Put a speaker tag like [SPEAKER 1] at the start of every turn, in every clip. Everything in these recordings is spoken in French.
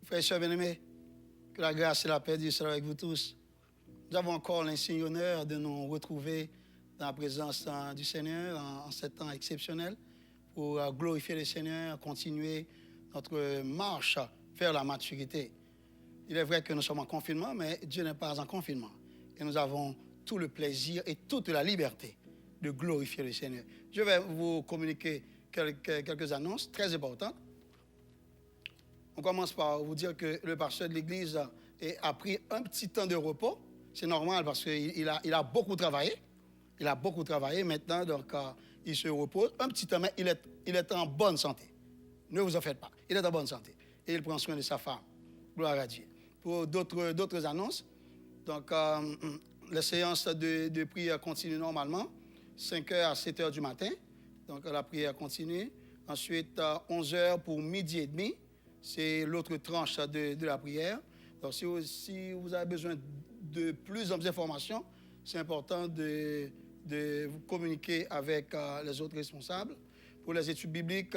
[SPEAKER 1] Frères et sœurs bien-aimés, que la grâce et la paix de Dieu soient avec vous tous. Nous avons encore l'insigne honneur de nous retrouver dans la présence du Seigneur en ce temps exceptionnel pour glorifier le Seigneur, continuer notre marche vers la maturité. Il est vrai que nous sommes en confinement, mais Dieu n'est pas en confinement. Et nous avons tout le plaisir et toute la liberté de glorifier le Seigneur. Je vais vous communiquer quelques annonces très importantes. On commence par vous dire que le pasteur de l'Église a pris un petit temps de repos. C'est normal parce qu'il a beaucoup travaillé. Il a beaucoup travaillé maintenant, donc il se repose. Un petit temps, mais il est en bonne santé. Ne vous en faites pas. Il est en bonne santé. Et il prend soin de sa femme. Gloire à Dieu. Pour d'autres annonces, donc les séances de prière continuent normalement, 5h à 7h du matin. Donc la prière continue. Ensuite, 11h pour midi et demi. C'est l'autre tranche de la prière. Donc, si vous avez besoin de plus d'informations, c'est important de vous communiquer avec les autres responsables. Pour les études bibliques,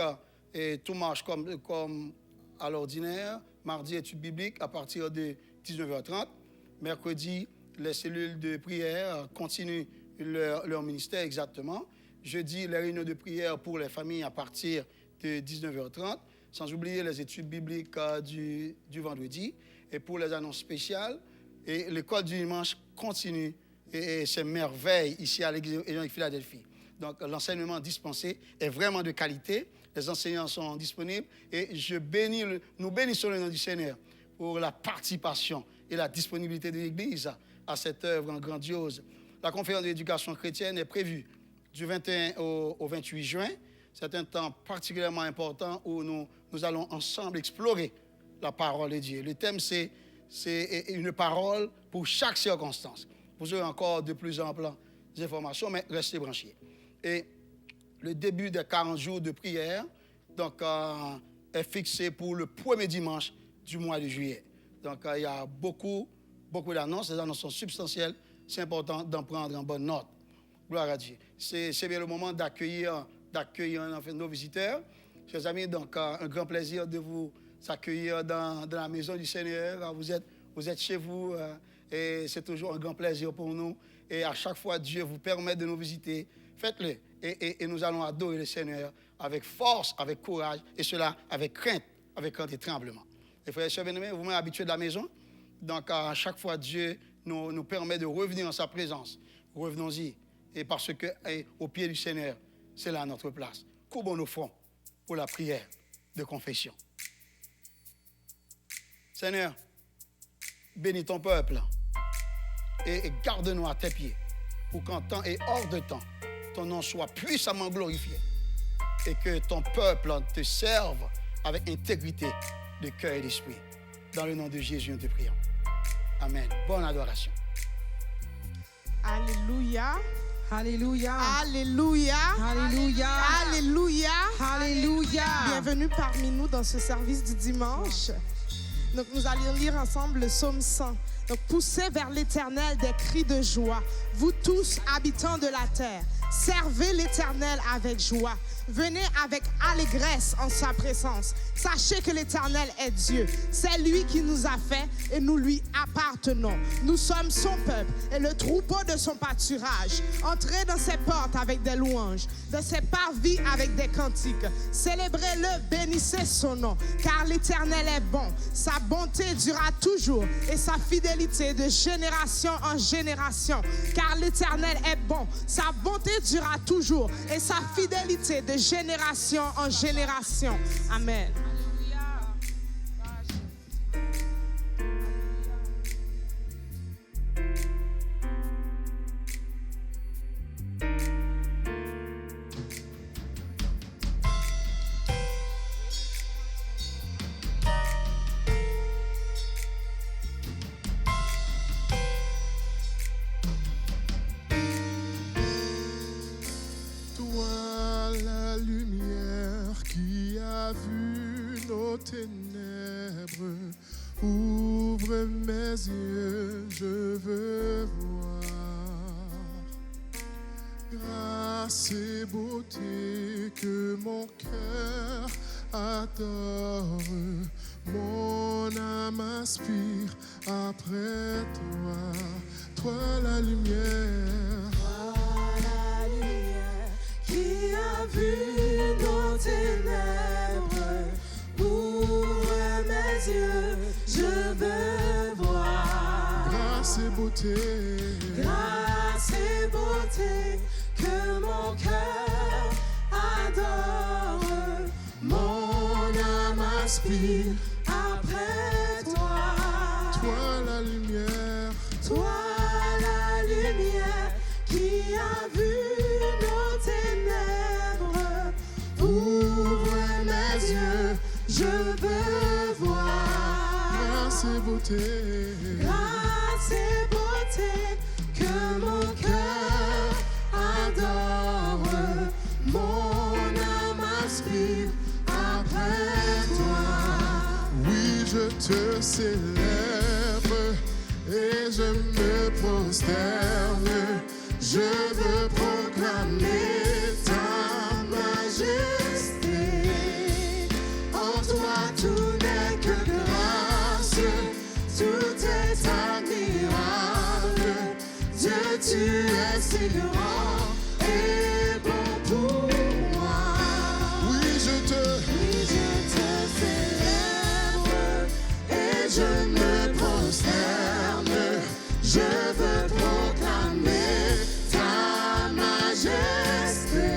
[SPEAKER 1] tout marche comme à l'ordinaire. Mardi, études bibliques à partir de 19h30. Mercredi, les cellules de prière continuent leur ministère exactement. Jeudi, les réunions de prière pour les familles à partir de 19h30. Sans oublier les études bibliques du vendredi. Et pour les annonces spéciales, et l'école du dimanche continue et c'est merveille ici à l'église évangélique Philadelphie. Donc l'enseignement dispensé est vraiment de qualité. Les enseignants sont disponibles et nous bénissons le nom du Seigneur pour la participation et la disponibilité de l'église à cette œuvre grandiose. La conférence d'éducation chrétienne est prévue du 21 au 28 juin. C'est un temps particulièrement important où nous allons ensemble explorer la parole de Dieu. Le thème, c'est une parole pour chaque circonstance. Vous aurez encore de plus amples informations, mais restez branchés. Et le début des 40 jours de prière donc, est fixé pour le premier dimanche du mois de juillet. Donc, il y a beaucoup d'annonces. Les annonces sont substantielles. C'est important d'en prendre en bonne note. Gloire à Dieu. C'est bien le moment d'accueillir nos visiteurs. Chers amis, donc un grand plaisir de vous accueillir dans la maison du Seigneur. Vous êtes chez vous et c'est toujours un grand plaisir pour nous. Et à chaque fois, Dieu vous permet de nous visiter. Faites-le et nous allons adorer le Seigneur avec force, avec courage et cela avec crainte et tremblement. Et frères et sœurs bien-aimés, vous m'êtes habitués de la maison. Donc à chaque fois, Dieu nous permet de revenir en sa présence. Revenons-y. Et parce que au pied du Seigneur, c'est là notre place. Courbons nos fronts pour la prière de confession. Seigneur, bénis ton peuple et garde-nous à tes pieds pour qu'en temps et hors de temps, ton nom soit puissamment glorifié et que ton peuple te serve avec intégrité de cœur et d'esprit. Dans le nom de Jésus, nous te prions. Amen. Bonne adoration.
[SPEAKER 2] Alléluia.
[SPEAKER 3] Alléluia.
[SPEAKER 2] Alléluia.
[SPEAKER 3] Alléluia.
[SPEAKER 2] Alléluia.
[SPEAKER 3] Alléluia.
[SPEAKER 2] Bienvenue parmi nous dans ce service du dimanche. Donc nous allons lire ensemble le psaume 100. Donc poussez vers l'Éternel des cris de joie, vous tous habitants de la terre. Servez l'Éternel avec joie. Venez avec allégresse en sa présence. Sachez que l'Éternel est Dieu. C'est lui qui nous a fait et nous lui appartenons. Nous sommes son peuple et le troupeau de son pâturage. Entrez dans ses portes avec des louanges, dans ses parvis avec des cantiques. Célébrez-le, bénissez son nom, car l'Éternel est bon. Sa bonté durera toujours et sa fidélité de génération en génération. Car l'Éternel est bon. Sa bonté durera toujours et sa fidélité de génération en génération. Amen.
[SPEAKER 4] ténèbres, ouvre mes yeux, je veux voir. Grâce et beauté que mon cœur adore, mon m'aspire après toi. Toi la lumière.
[SPEAKER 2] Toi la lumière qui a vu nos ténèbres. Ouvre mes yeux, je veux voir.
[SPEAKER 4] Grâce et beauté.
[SPEAKER 2] Grâce et beauté que mon cœur adore. Mon âme aspire après toi.
[SPEAKER 4] Toi la lumière.
[SPEAKER 2] Toi la lumière qui a vu nos ténèbres. Ouvre mes yeux, je veux voir.
[SPEAKER 4] Grâce et beauté.
[SPEAKER 2] Grâce et beauté que mon cœur adore. Mon âme aspire après toi.
[SPEAKER 4] Oui, je te célèbre et je me prosterne. Je veux proclamer ta majesté. En toi tout n'est que grâce, tout est admirable. Dieu, tu es si grand et bon pour moi. Oui, je te
[SPEAKER 2] célèbre et je me prosterne. Je veux proclamer ta majesté.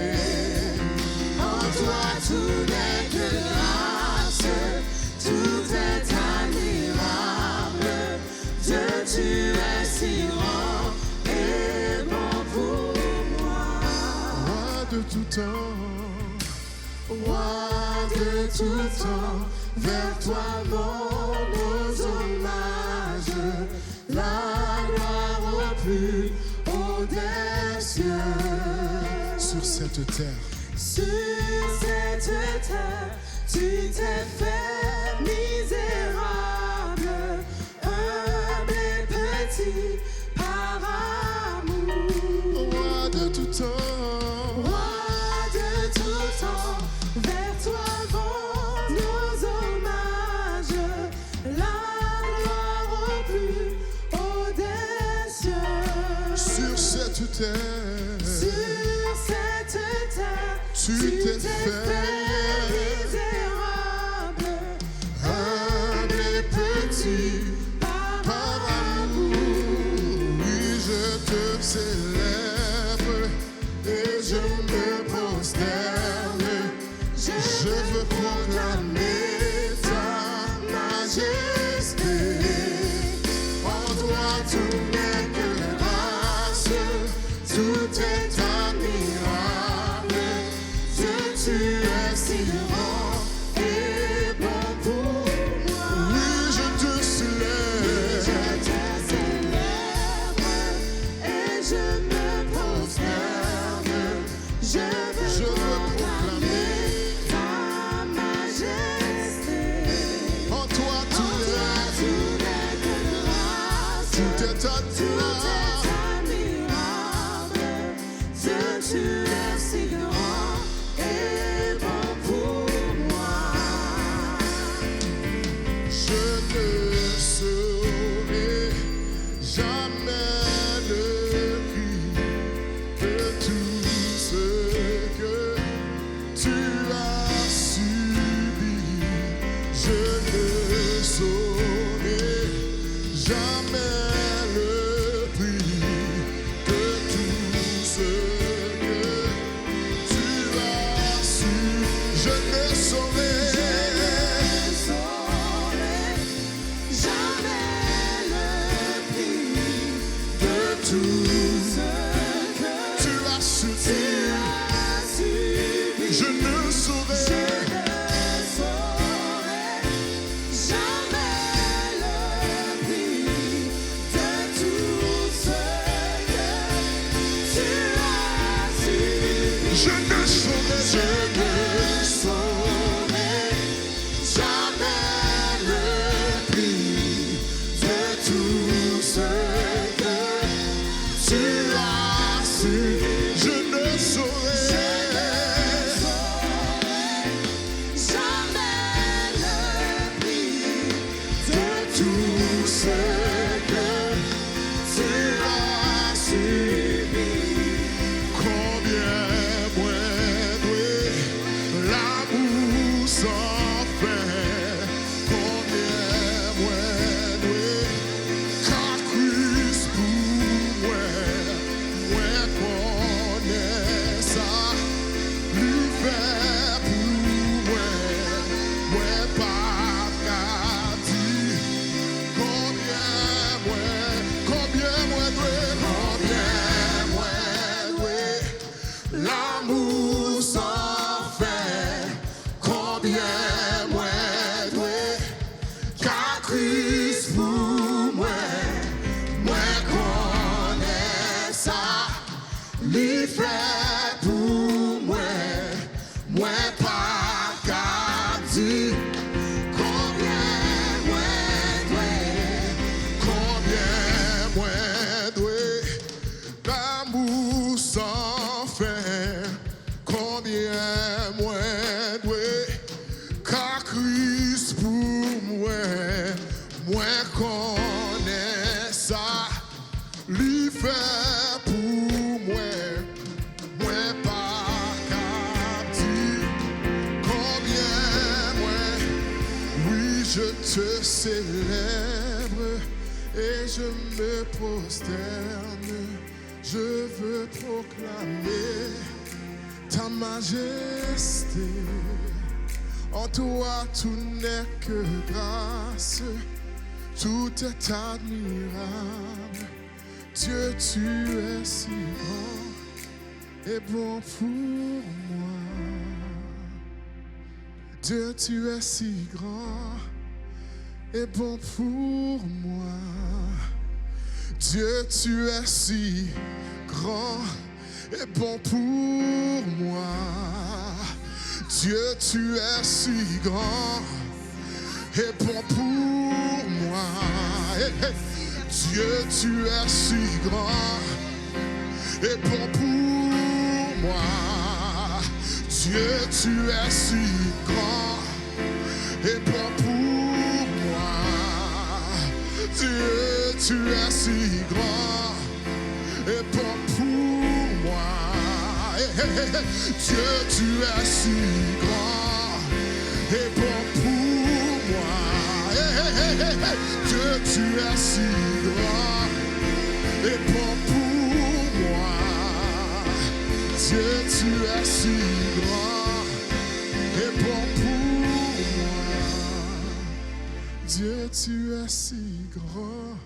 [SPEAKER 2] En toi tout n'est que grâce, tout est admirable. Dieu, tu es si grand et bon pour moi.
[SPEAKER 4] Roi de tout temps.
[SPEAKER 2] Roi de tout temps, vers toi vont nos hommages, la gloire au plus haut des cieux.
[SPEAKER 4] Sur cette terre,
[SPEAKER 2] sur cette terre, tu t'es fait misérable, humble et petit par amour.
[SPEAKER 4] roi de tout temps.
[SPEAKER 2] Roi de tout temps, vers toi vont nos hommages, la gloire au plus haut des cieux.
[SPEAKER 4] Sur cette terre,
[SPEAKER 2] Sur cette terre,
[SPEAKER 4] tu t'es fait
[SPEAKER 2] misérable,
[SPEAKER 4] humble et petit par amour. Oui, je te célèbre et je me prosterne. Je veux proclamer ta majesté. En toi tout n'est que grâce, tout est admirable. Dieu, tu es si grand et bon pour moi. Oui, je te célèbre.
[SPEAKER 2] Je te célèbre et je me prosterne. Je veux proclamer ta majesté.
[SPEAKER 4] En toi tout
[SPEAKER 2] n'est que grâce,
[SPEAKER 4] tout est
[SPEAKER 2] tout
[SPEAKER 4] admirable.
[SPEAKER 2] est admirable. Dieu, tu es si grand et bon pour moi.
[SPEAKER 4] Je ne saurai jamais le prix de tout ce que tu as subi. Je ne saurai jamais le prix de tout ce que tu as su. Je ne saurai tout ce que tu as subi. Combien moins doué l'amour sans fin. Combien moins doué qu'à Christ pour moi. Moi connais ça, lui fait pour moi. Moi pas qu'à dire. Combien moins doué, l'amour sans fin. Combien moins doué qu'à Christ pour moi. Moi connais ça, lui fait pour moi. Moi pas qu'à dire. Combien moins doué, l'amour sans fin. Combien moins doué, qu'à Christ pour moi. Moi connais ça, lui fait pour moi. Moi pas qu'à dire. Combien moins, oui, je te célèbre et je me prosterne. Je veux proclamer ta majesté. En toi tout n'est que grâce, tout est admirable. Dieu, tu es si grand et bon pour moi. Dieu, tu es si grand et bon pour moi. Dieu, tu es si grand et bon pour moi. Dieu, tu es si grand et bon pour moi. Hey, hey. Dieu, tu es si grand et bon pour moi. Dieu, tu es si grand et bon pour moi. Dieu, tu es si grand et bon pour moi. Hey, hey, hey. Dieu, tu es si grand et bon pour moi. Hey, hey, hey, hey, hey. Dieu, tu es si grand et bon pour moi. Dieu, tu es si grand et bon pour moi. Dieu, tu es si grand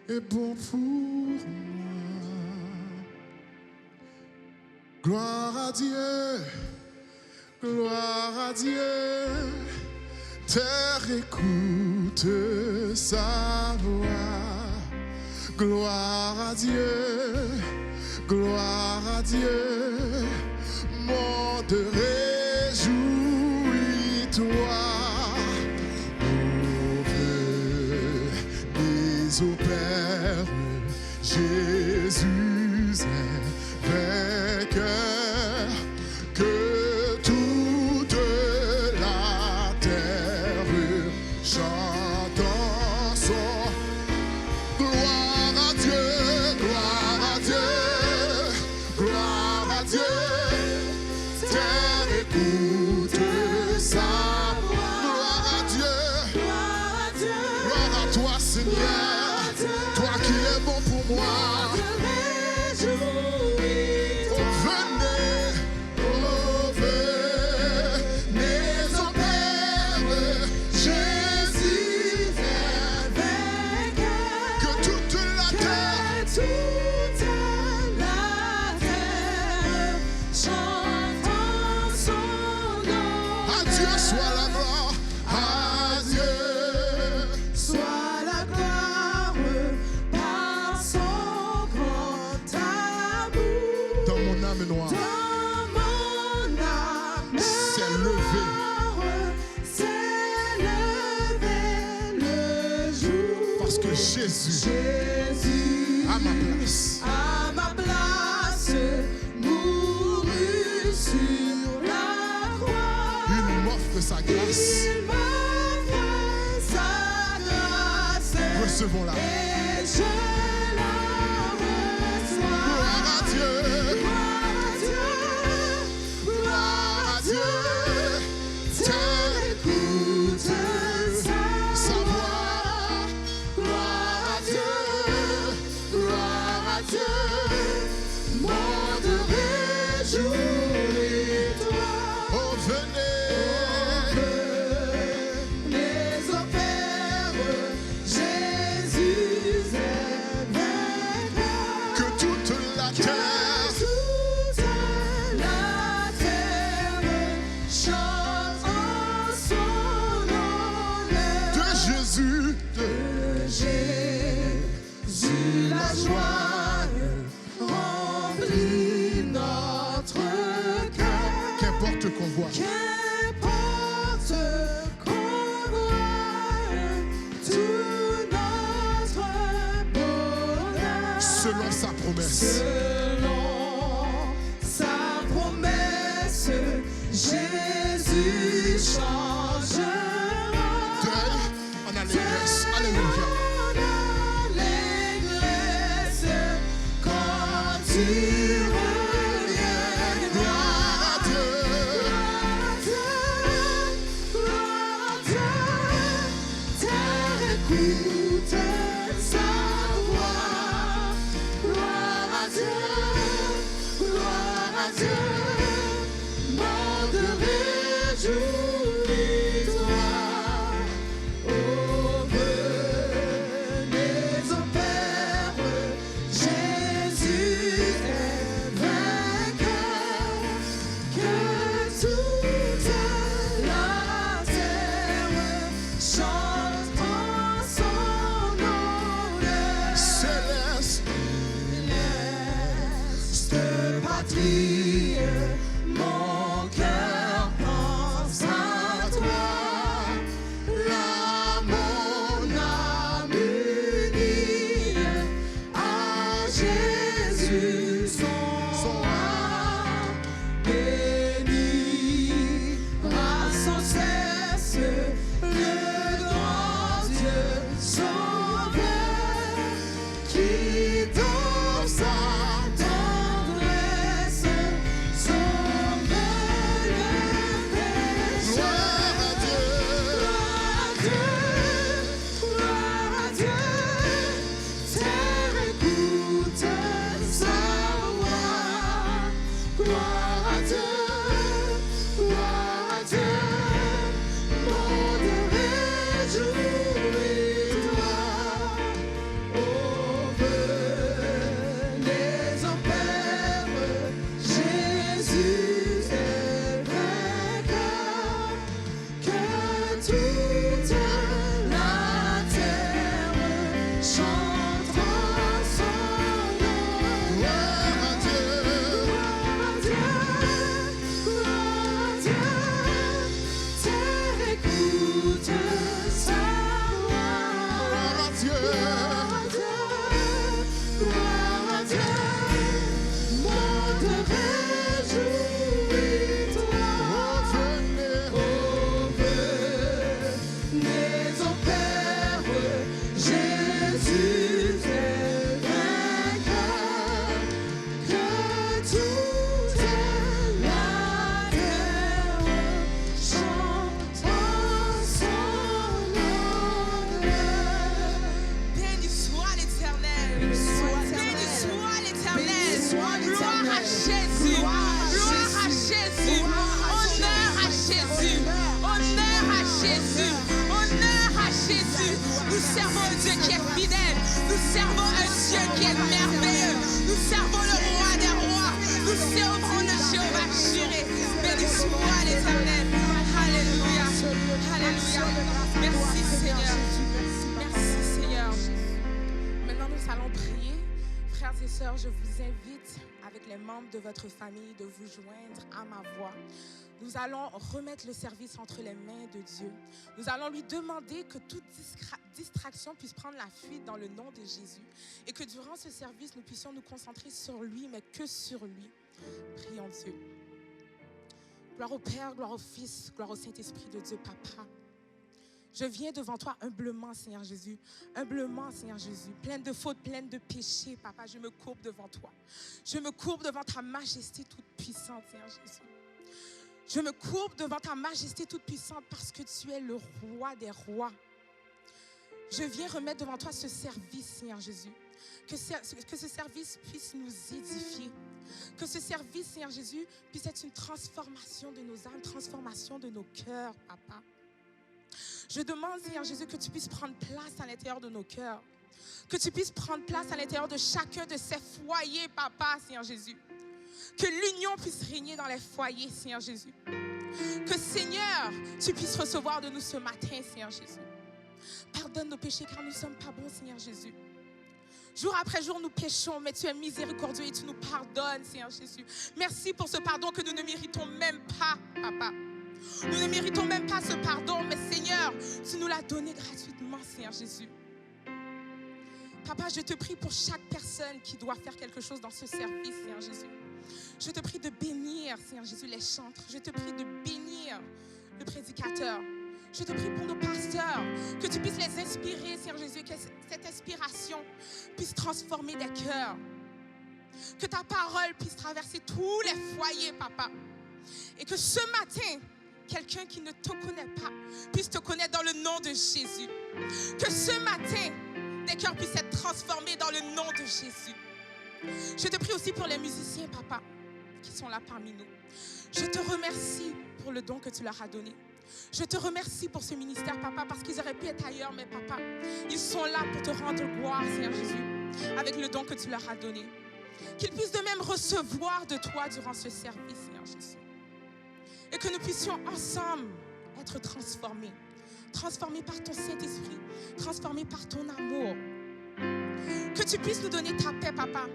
[SPEAKER 4] et bon pour moi. Gloire à Dieu, gloire à Dieu. Terre écoute sa voix. Gloire à Dieu, gloire à Dieu. Monde réjouis-toi. Ô Père, Jésus est vainqueur, que toute la terre chante en son. Gloire à Dieu, gloire à Dieu, gloire à Dieu. Terre écoute sa voix. Gloire à Dieu, gloire à toi Seigneur. Toi qui es bon pour moi. Oh, venez, ô Père, Jésus est vainqueur. Que toute la terre
[SPEAKER 2] chante en son nom.
[SPEAKER 4] à Dieu soit la gloire, à Dieu
[SPEAKER 2] Soit la gloire par son grand amour.
[SPEAKER 4] dans mon âme noire.
[SPEAKER 2] Dans mon âme
[SPEAKER 4] C'est levé.
[SPEAKER 2] s'est levé le jour.
[SPEAKER 4] Parce que Jésus,
[SPEAKER 2] Jésus
[SPEAKER 4] à ma place,
[SPEAKER 2] à ma place mourut sur la croix.
[SPEAKER 4] il m'offre sa grâce.
[SPEAKER 2] Il m'offre sa grâce.
[SPEAKER 4] Recevons-la.
[SPEAKER 2] Et je la reçois.
[SPEAKER 4] Gloire à Dieu.
[SPEAKER 2] Gloire à Dieu. Terre écoute sa voix. Gloire à Dieu. Gloire à Dieu. Monde réjouis-toi.
[SPEAKER 4] Oh, venez.
[SPEAKER 2] Les opères, Jésus est vainqueur.
[SPEAKER 4] Que toute la terre
[SPEAKER 2] Toute la terre chante en son honneur.
[SPEAKER 4] de Jésus,
[SPEAKER 2] De Jésus, la joie remplit notre cœur.
[SPEAKER 4] qu'importe qu'on voit.
[SPEAKER 2] Qu'importe qu'on voie tout notre bonheur.
[SPEAKER 4] Selon sa promesse.
[SPEAKER 2] Selon sa promesse, Jésus changera.
[SPEAKER 4] Deuil en allégresse. Alléluia.
[SPEAKER 2] Donne l'allégresse quand tu reviendras.
[SPEAKER 4] Gloire à Dieu.
[SPEAKER 2] Gloire à Dieu, terre écoute sa voix. Gloire à Dieu, monde réjouis-toi. Oh, venez au Père, Jésus est vainqueur. Que toute la terre chante en son honneur.
[SPEAKER 4] Céleste.
[SPEAKER 2] Céleste patrie, mon cœur pense à toi. Là, mon âme unie à Jésus son âme bénira sans cesse le grand Dieu sauveur qui dans sa tendresse sauve le pécheur.
[SPEAKER 4] Gloire à Dieu.
[SPEAKER 2] Gloire à Dieu, terre écoute sa voix. Gloire à Dieu, monde réjouis-toi. Oh, venez au Père, Jésus est vainqueur. Que toute la terre chante en son honneur.
[SPEAKER 4] Gloire à Dieu.
[SPEAKER 2] Terre écoute sa voix.
[SPEAKER 4] Gloire à Dieu.
[SPEAKER 2] Gloire à Dieu, monde réjouis-toi.
[SPEAKER 4] Revenez.
[SPEAKER 2] Oh, venez au Père, Jésus est vainqueur. Que toute la terre chante en son honneur.
[SPEAKER 3] Béni soit l'Éternel. Béni soit l'Éternel. Gloire à Jésus. Gloire à Jésus. Honneur à Jésus. Honneur à Jésus. Honneur à Jésus. Nous servons un Dieu qui est fidèle. Nous servons un Dieu qui est merveilleux. Nous servons le roi des rois. Nous servons le Jéhovah Jireh. Béni soit l'Éternel. Alléluia. Alléluia. Merci Seigneur. Merci Seigneur. Maintenant, nous allons prier. Frères et sœurs, je vous invite, avec les membres de votre famille, de vous joindre à ma voix. Nous allons remettre le service entre les mains de Dieu. Nous allons lui demander que toute distraction puisse prendre la fuite dans le nom de Jésus et que durant ce service, nous puissions nous concentrer sur lui, mais que sur lui. Prions Dieu. Gloire au Père, gloire au Fils, gloire au Saint-Esprit de Dieu, Papa. Je viens devant toi humblement, Seigneur Jésus. Humblement, Seigneur Jésus. Pleine de fautes, pleine de péchés, Papa. Je me courbe devant toi. Je me courbe devant ta majesté toute puissante, Seigneur Jésus. Je me courbe devant ta majesté toute puissante parce que tu es le roi des rois. Je viens remettre devant toi ce service, Seigneur Jésus. Que ce service puisse nous édifier. Que ce service, Seigneur Jésus, puisse être une transformation de nos âmes, transformation de nos cœurs, Papa. Je demande, Seigneur Jésus, que tu puisses prendre place à l'intérieur de nos cœurs. Que tu puisses prendre place à l'intérieur de chacun de ces foyers, Papa, Seigneur Jésus. Que l'union puisse régner dans les foyers, Seigneur Jésus. Que, Seigneur, tu puisses recevoir de nous ce matin, Seigneur Jésus. Pardonne nos péchés car nous ne sommes pas bons, Seigneur Jésus. Jour après jour, nous péchons, mais tu es miséricordieux et tu nous pardonnes, Seigneur Jésus. Merci pour ce pardon que nous ne méritons même pas, Papa. Nous ne méritons même pas ce pardon, mais Seigneur, tu nous l'as donné gratuitement, Seigneur Jésus. Papa, je te prie pour chaque personne qui doit faire quelque chose dans ce service, Seigneur Jésus. Je te prie de bénir, Seigneur Jésus, les chantres. Je te prie de bénir le prédicateur. Je te prie pour nos pasteurs, que tu puisses les inspirer, Seigneur Jésus, que cette inspiration puisse transformer des cœurs. Que ta parole puisse traverser tous les foyers, Papa. Et que ce matin, quelqu'un qui ne te connaît pas puisse te connaître dans le nom de Jésus. Que ce matin, des cœurs puissent être transformés dans le nom de Jésus. Je te prie aussi pour les musiciens, Papa, qui sont là parmi nous. Je te remercie pour le don que tu leur as donné. Je te remercie pour ce ministère, Papa, parce qu'ils auraient pu être ailleurs, mais Papa, ils sont là pour te rendre gloire, Seigneur Jésus, avec le don que tu leur as donné. Qu'ils puissent de même recevoir de toi durant ce service, Seigneur Jésus. Et que nous puissions ensemble être transformés. Transformés par ton Saint-Esprit, transformés par ton amour. Que tu puisses nous donner ta paix, Papa.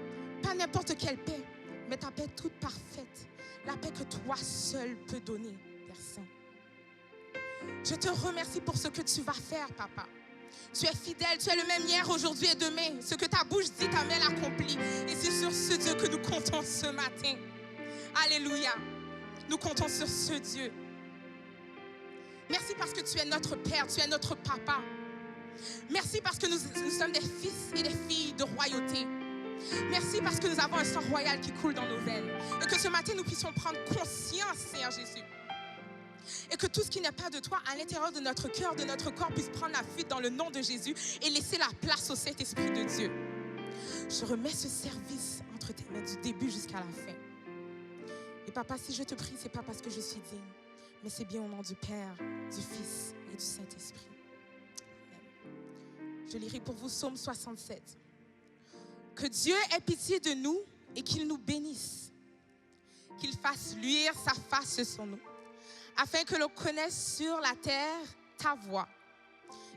[SPEAKER 3] Pas n'importe quelle paix, mais ta paix toute parfaite. La paix que toi seul peux donner, Père Saint. Je te remercie pour ce que tu vas faire, Papa. Tu es fidèle, tu es le même hier, aujourd'hui et demain. Ce que ta bouche dit, ta main l'accomplit. Et c'est sur ce Dieu que nous comptons ce matin. Alléluia. Nous comptons sur ce Dieu. Merci parce que tu es notre Père, tu es notre Papa. Merci parce que nous sommes des fils et des filles de royauté. Merci parce que nous avons un sang royal qui coule dans nos veines. Et que ce matin, nous puissions prendre conscience, Seigneur Jésus. Et que tout ce qui n'est pas de toi, à l'intérieur de notre cœur, de notre corps, puisse prendre la fuite dans le nom de Jésus et laisser la place au Saint-Esprit de Dieu. Je remets ce service entre tes mains du début jusqu'à la fin. Et Papa, si je te prie, ce n'est pas parce que je suis digne, mais c'est bien au nom du Père, du Fils et du Saint-Esprit. Amen. Je lirai pour vous Psaume 67. Que Dieu ait pitié de nous et qu'il nous bénisse. Qu'il fasse luire sa face sur nous, afin que l'on connaisse sur la terre ta voie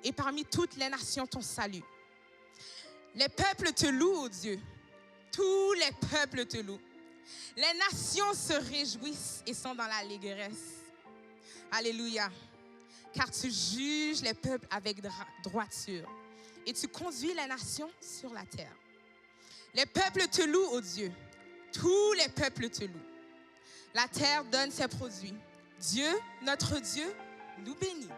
[SPEAKER 3] et parmi toutes les nations ton salut. Les peuples te louent, ô Dieu. Tous les peuples te louent. Les nations se réjouissent et sont dans l'allégresse. Alléluia. Car tu juges les peuples avec droiture et tu conduis les nations sur la terre. Les peuples te louent, ô Dieu. Tous les peuples te louent. La terre donne ses produits. Dieu, notre Dieu, nous bénit.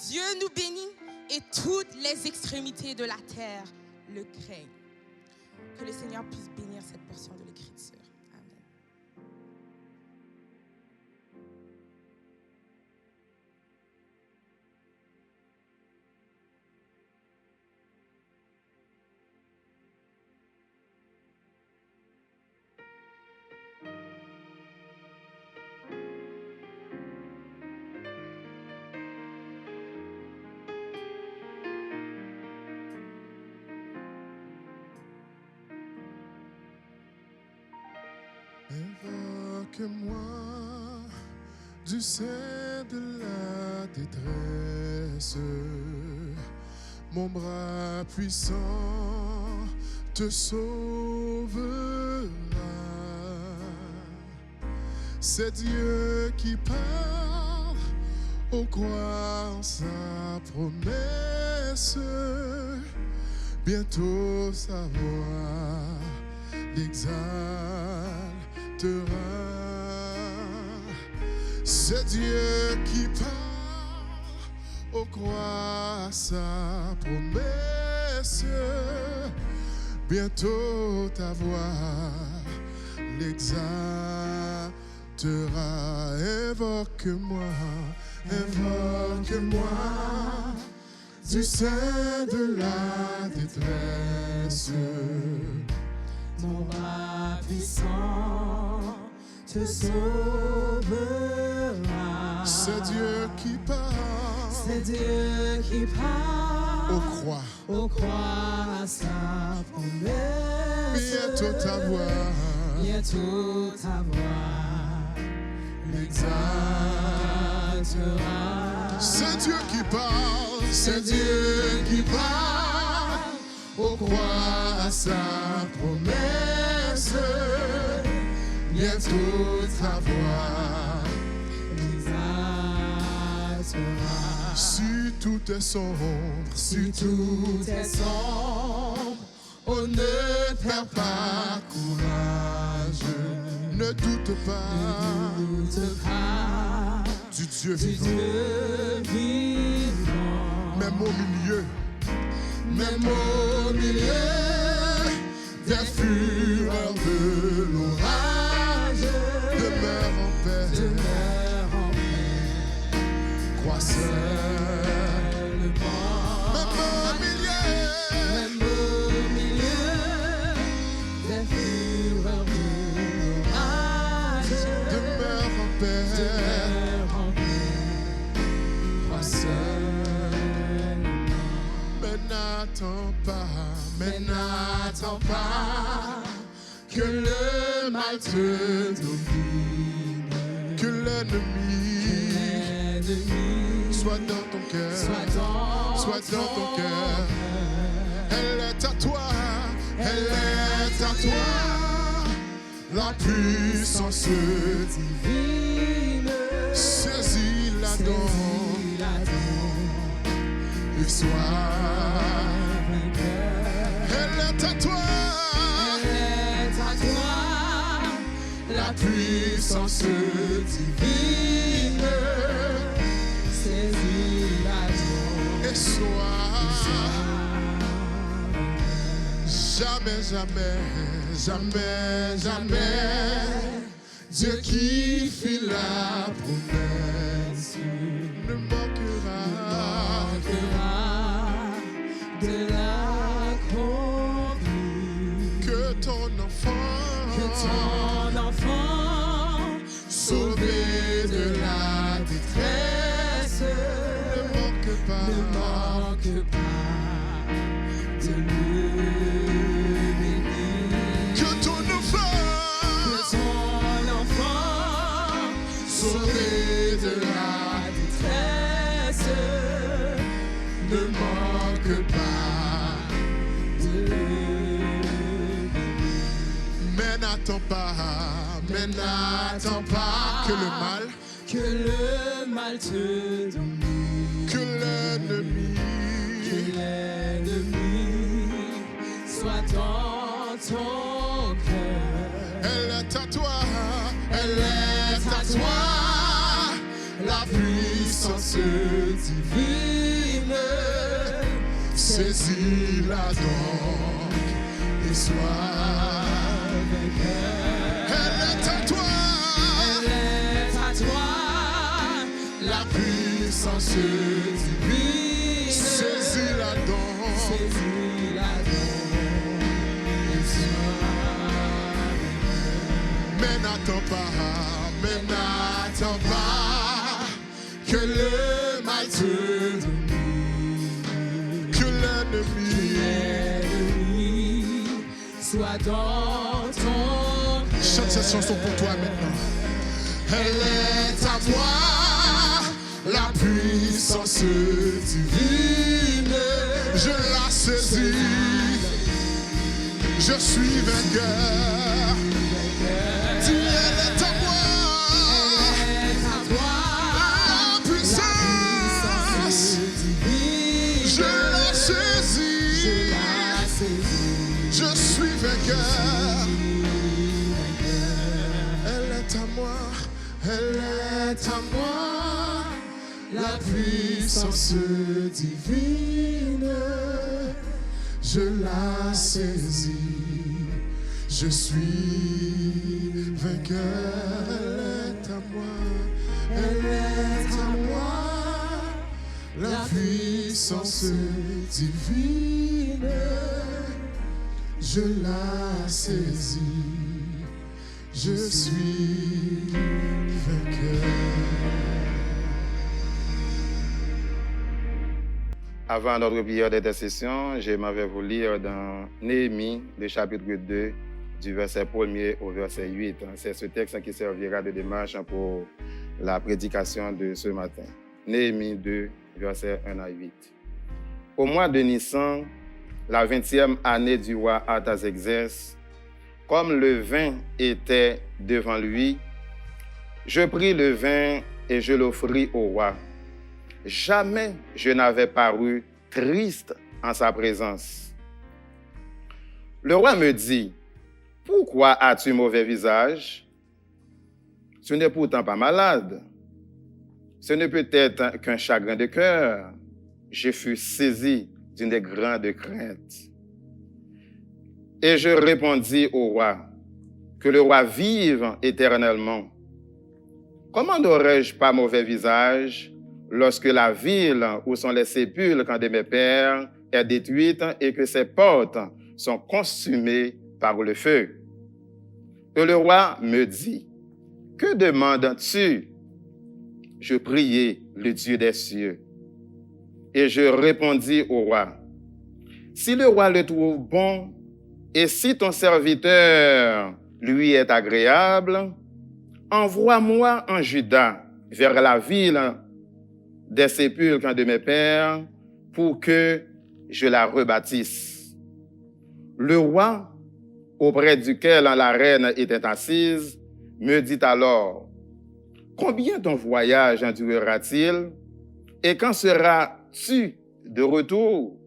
[SPEAKER 3] Dieu nous bénit et toutes les extrémités de la terre le craignent. Que le Seigneur puisse bénir cette portion de l'Écriture. Amen.
[SPEAKER 4] Invoque-moi du sein de la détresse, mon bras puissant te sauvera. C'est Dieu qui parle, ô croire sa promesse, bientôt sa voix l'exaltera. C'est Dieu qui parle, ô crois à sa promesse, bientôt ta voix l'exaltera. Invoque-moi, invoque-moi, du sein de la détresse.
[SPEAKER 3] Mon bras puissant te sauvera.
[SPEAKER 4] C'est Dieu qui parle,
[SPEAKER 3] C'est Dieu qui parle.
[SPEAKER 4] aux croix,
[SPEAKER 3] à sa promesse.
[SPEAKER 4] bientôt ta voix,
[SPEAKER 3] Bientôt ta voix l'exaltera.
[SPEAKER 4] c'est Dieu qui parle, c'est Dieu qui parle, aux croix à sa promesse, bientôt ta voix
[SPEAKER 3] l'exaltera.
[SPEAKER 4] si tout est sombre,
[SPEAKER 3] Si tout est sombre,
[SPEAKER 4] oh ne perds pas courage, ne doute pas
[SPEAKER 3] doute pas
[SPEAKER 4] du Dieu
[SPEAKER 3] du
[SPEAKER 4] vivant,
[SPEAKER 3] Dieu vivant.
[SPEAKER 4] même au milieu des fureurs de l'orage, demeure en paix, crois seulement, même au milieu
[SPEAKER 3] Des fureurs de l'orage,
[SPEAKER 4] demeure en paix,
[SPEAKER 3] crois seulement.
[SPEAKER 4] mais n'attends pas que le mal te domine, que l'ennemi soit dans ton cœur, soit dans ton cœur. Elle est à toi, la puissance
[SPEAKER 3] divine.
[SPEAKER 4] saisis-la donc et sois vainqueur. Elle est à toi, la puissance divine,
[SPEAKER 3] Saisis-la donc.
[SPEAKER 4] et sois jamais Dieu qui fit la promesse ne manquera
[SPEAKER 3] de l'accomplir.
[SPEAKER 4] que ton enfant sauvé de la détresse ne manque pas
[SPEAKER 3] de le bénir.
[SPEAKER 4] que ton enfant sauvé de la
[SPEAKER 3] Détresse,
[SPEAKER 4] ne manque pas,
[SPEAKER 3] de le
[SPEAKER 4] mais n'attends pas que le
[SPEAKER 3] mal te domine,
[SPEAKER 4] que l'ennemi
[SPEAKER 3] soit dans ton cœur.
[SPEAKER 4] elle est à toi, la puissance divine, saisis-la donc et sois vainqueur. Elle est à toi, la puissance divine, saisis-la donc et sois vainqueur. Mais n'attends pas que le mal te domine, que l'ennemi
[SPEAKER 3] soit dans ton cœur.
[SPEAKER 4] chante cette chanson pour toi maintenant. Elle est à toi, la puissance divine, je la saisis, je suis vainqueur. Dis, elle est à moi, la puissance, je la saisis, je suis vainqueur. Elle est à moi, la puissance puissance divine, je la saisis. Je suis vainqueur, elle est à moi, elle est à moi. La puissance divine, je la saisis. Je suis vainqueur.
[SPEAKER 5] Avant notre prière d'intercession, j'aimerais vous lire dans Néhémie, le chapitre 2, du verset 1er au verset 8. C'est ce texte qui servira de démarche pour la prédication de ce matin. Néhémie 2, versets 1 à 8. Au mois de Nissan, la 20e année du roi Artaxerxès, comme le vin était devant lui, je pris le vin et je l'offris au roi. Jamais je n'avais paru triste en sa présence. Le roi me dit, « Pourquoi as-tu mauvais visage? Tu n'es pourtant pas malade. Ce ne peut être qu'un chagrin de cœur. » Je fus saisi d'une grande crainte. Et je répondis au roi, « Que le roi vive éternellement. Comment n'aurais-je pas mauvais visage lorsque la ville où sont les sépulcres de mes pères est détruite et que ses portes sont consumées par le feu? » Et le roi me dit, « Que demandes-tu? » Je priai le Dieu des cieux. Et je répondis au roi, « Si le roi le trouve bon, et si ton serviteur lui est agréable, envoie-moi en Juda vers la ville des sépulcres de mes pères pour que je la rebâtisse. » Le roi, auprès duquel la reine était assise, me dit alors, « Combien ton voyage durera-t-il et quand seras-tu de retour? »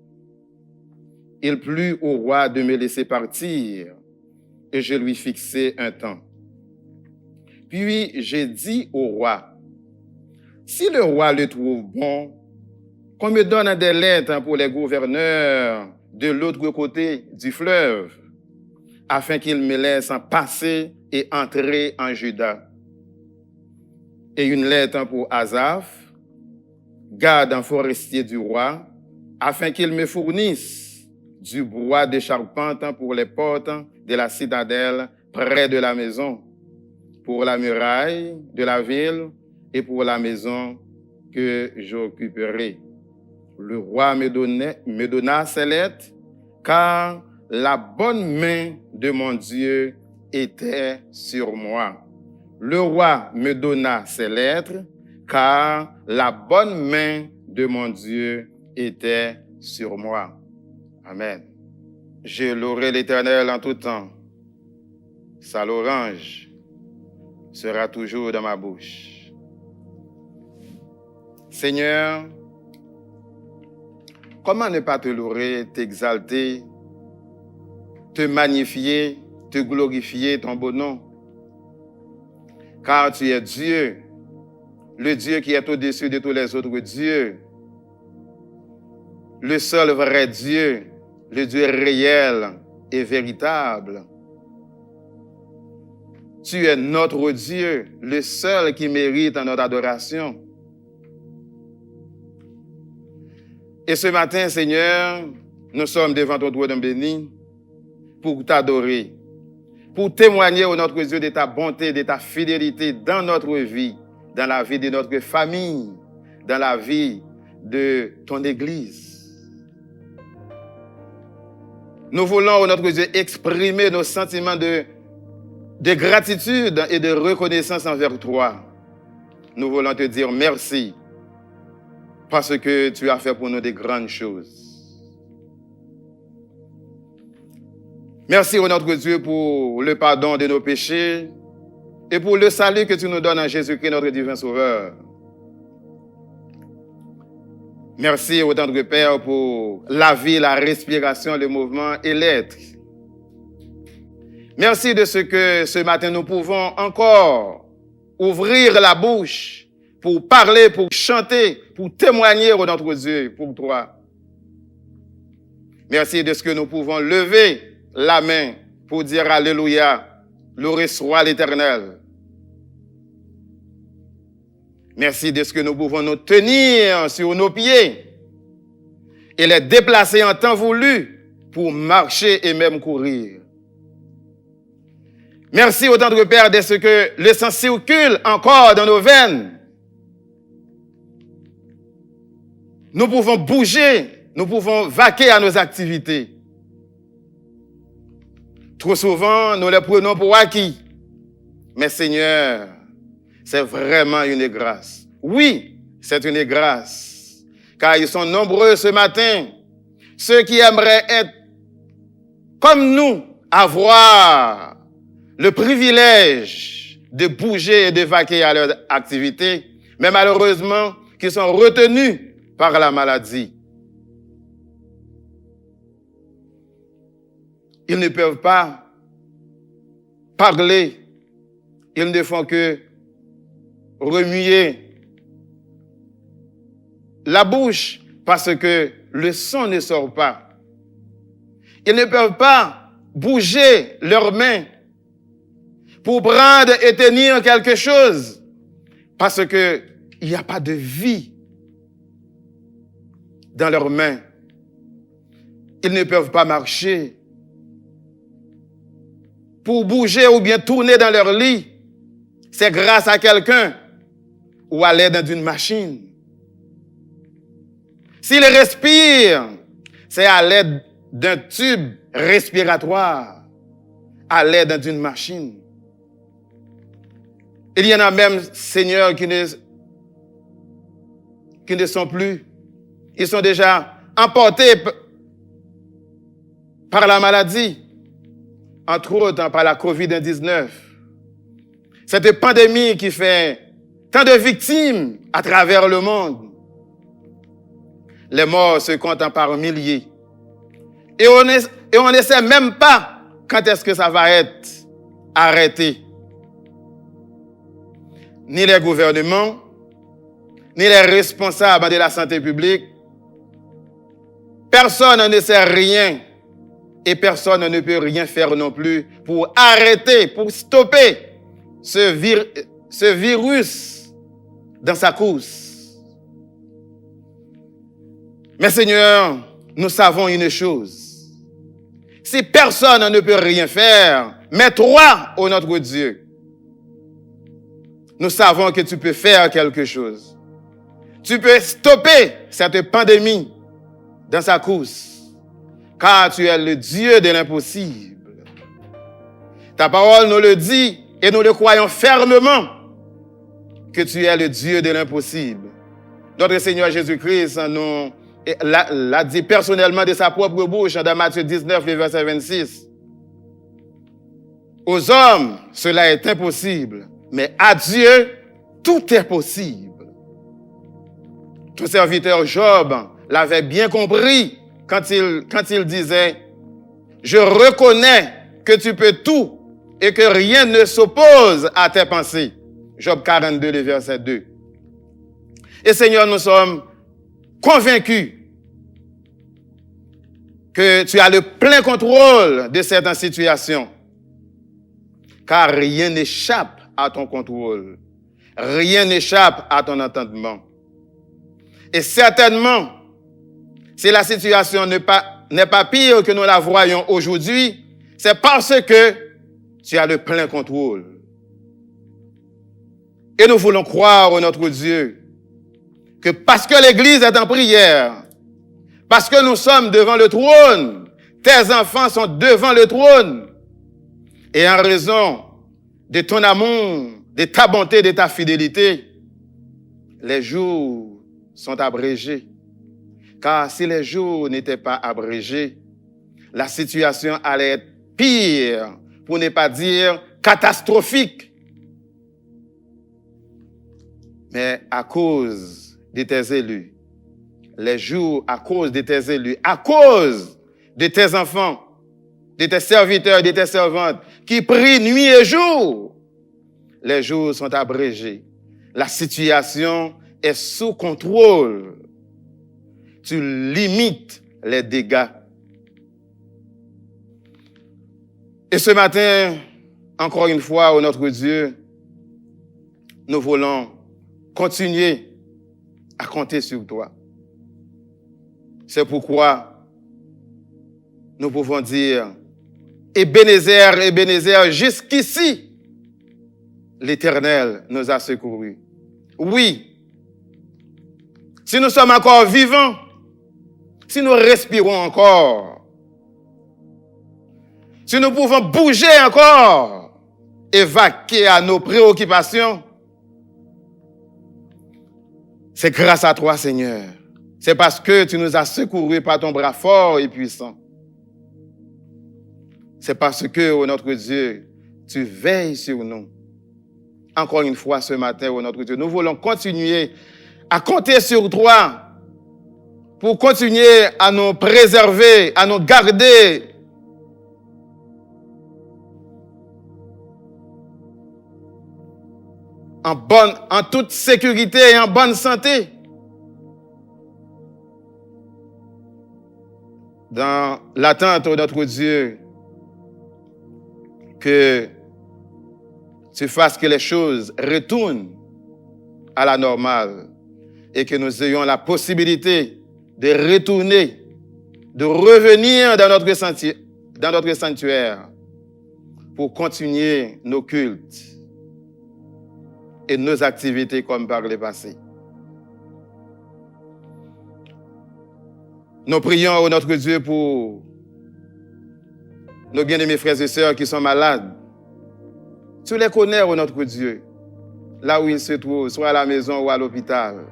[SPEAKER 5] Il plut au roi de me laisser partir et je lui fixai un temps. Puis j'ai dit au roi, « Si le roi le trouve bon, qu'on me donne des lettres pour les gouverneurs de l'autre côté du fleuve, afin qu'ils me laissent passer et entrer en Juda. Et une lettre pour Asaph, garde forestier du roi, afin qu'il me fournisse du bois de charpente pour les portes de la citadelle près de la maison, pour la muraille de la ville et pour la maison que j'occuperai. » Le roi me donna ces lettres, car la bonne main de mon Dieu était sur moi. Le roi me donna ces lettres, car la bonne main de mon Dieu était sur moi. Amen. Je louerai l'Éternel en tout temps. Sa louange sera toujours dans ma bouche. Seigneur, comment ne pas te louer, t'exalter, te magnifier, te glorifier ton beau nom? Car tu es Dieu, le Dieu qui est au-dessus de tous les autres dieux, le seul vrai Dieu, le Dieu réel et véritable. Tu es notre Dieu, le seul qui mérite notre adoration. Et ce matin, Seigneur, nous sommes devant ton trône béni pour t'adorer, pour témoigner au notre Dieu de ta bonté, de ta fidélité dans notre vie, dans la vie de notre famille, dans la vie de ton Église. Nous voulons, au notre Dieu, exprimer nos sentiments de gratitude et de reconnaissance envers toi. Nous voulons te dire merci parce que tu as fait pour nous de grandes choses. Merci, ô notre Dieu, pour le pardon de nos péchés et pour le salut que tu nous donnes en Jésus-Christ, notre divin Sauveur. Merci, ô tendre Père, pour la vie, la respiration, le mouvement et l'être. Merci de ce que ce matin nous pouvons encore ouvrir la bouche pour parler, pour chanter, pour témoigner au notre Dieu pour toi. Merci de ce que nous pouvons lever la main pour dire Alléluia, loué soit l'Éternel. Merci de ce que nous pouvons nous tenir sur nos pieds et les déplacer en temps voulu pour marcher et même courir. Merci au tendre Père de ce que le sang circule encore dans nos veines. Nous pouvons bouger, nous pouvons vaquer à nos activités. Trop souvent, nous les prenons pour acquis. Mais Seigneur, c'est vraiment une grâce. Oui, c'est une grâce. Car ils sont nombreux ce matin, ceux qui aimeraient être comme nous, avoir le privilège de bouger et de vaquer à leur activité, mais malheureusement, qui sont retenus par la maladie. Ils ne peuvent pas parler, ils ne font que remuer la bouche parce que le son ne sort pas. Ils ne peuvent pas bouger leurs mains pour prendre et tenir quelque chose parce que il n'y a pas de vie dans leurs mains. Ils ne peuvent pas marcher pour bouger ou bien tourner dans leur lit. C'est grâce à quelqu'un ou à l'aide d'une machine. S'ils respirent, c'est à l'aide d'un tube respiratoire, à l'aide d'une machine. Il y en a même, Seigneur, qui ne sont plus. Ils sont déjà emportés par la maladie, entre autres par la COVID-19. Cette pandémie qui fait tant de victimes à travers le monde. Les morts se comptent par milliers. Et on ne sait même pas quand est-ce que ça va être arrêté. Ni les gouvernements, ni les responsables de la santé publique. Personne ne sait rien et personne ne peut rien faire non plus pour arrêter, pour stopper ce virus dans sa course. Mais Seigneur, nous savons une chose. Si personne ne peut rien faire, mais toi, ô notre Dieu, nous savons que tu peux faire quelque chose. Tu peux stopper cette pandémie dans sa course, car tu es le Dieu de l'impossible. Ta parole nous le dit et nous le croyons fermement que tu es le Dieu de l'impossible. Notre Seigneur Jésus-Christ l'a dit personnellement de sa propre bouche dans Matthieu 19, le verset 26. Aux hommes, cela est impossible, mais à Dieu, tout est possible. Ton serviteur Job l'avait bien compris quand il disait « Je reconnais que tu peux tout et que rien ne s'oppose à tes pensées. » Job 42, le verset 2. Et Seigneur, nous sommes convaincus que tu as le plein contrôle de certaines situations, car rien n'échappe à ton contrôle. Rien n'échappe à ton entendement. Et certainement, si la situation n'est pas pire que nous la voyons aujourd'hui, c'est parce que tu as le plein contrôle. Et nous voulons croire en notre Dieu que parce que l'Église est en prière, parce que nous sommes devant le trône, tes enfants sont devant le trône, et en raison de ton amour, de ta bonté, de ta fidélité, les jours sont abrégés. Car si les jours n'étaient pas abrégés, la situation allait être pire, pour ne pas dire catastrophique. Mais à cause de tes élus, les jours, à cause de tes élus, à cause de tes enfants, de tes serviteurs, de tes servantes, qui prient nuit et jour, les jours sont abrégés. la situation est sous contrôle. Tu limites les dégâts. Et ce matin, encore une fois, ô notre Dieu, nous voulons continuer à compter sur toi. C'est pourquoi nous pouvons dire, Ebenezer, Ebenezer, jusqu'ici, l'Éternel nous a secourus. Oui, si nous sommes encore vivants, si nous respirons encore, si nous pouvons bouger encore et vaquer à nos préoccupations, c'est grâce à toi, Seigneur. C'est parce que tu nous as secourus par ton bras fort et puissant. C'est parce que, ô notre Dieu, tu veilles sur nous. Encore une fois ce matin, ô notre Dieu, nous voulons continuer à compter sur toi pour continuer à nous préserver, à nous garder en toute sécurité et en bonne santé. Dans l'attente, ô notre Dieu, que tu fasses que les choses retournent à la normale et que nous ayons la possibilité de retourner, de revenir dans notre sanctuaire pour continuer nos cultes et nos activités comme par le passé. Nous prions, ô notre Dieu, pour nos bien-aimés frères et sœurs qui sont malades. Tu les connais, ô notre Dieu, là où ils se trouvent, soit à la maison ou à l'hôpital.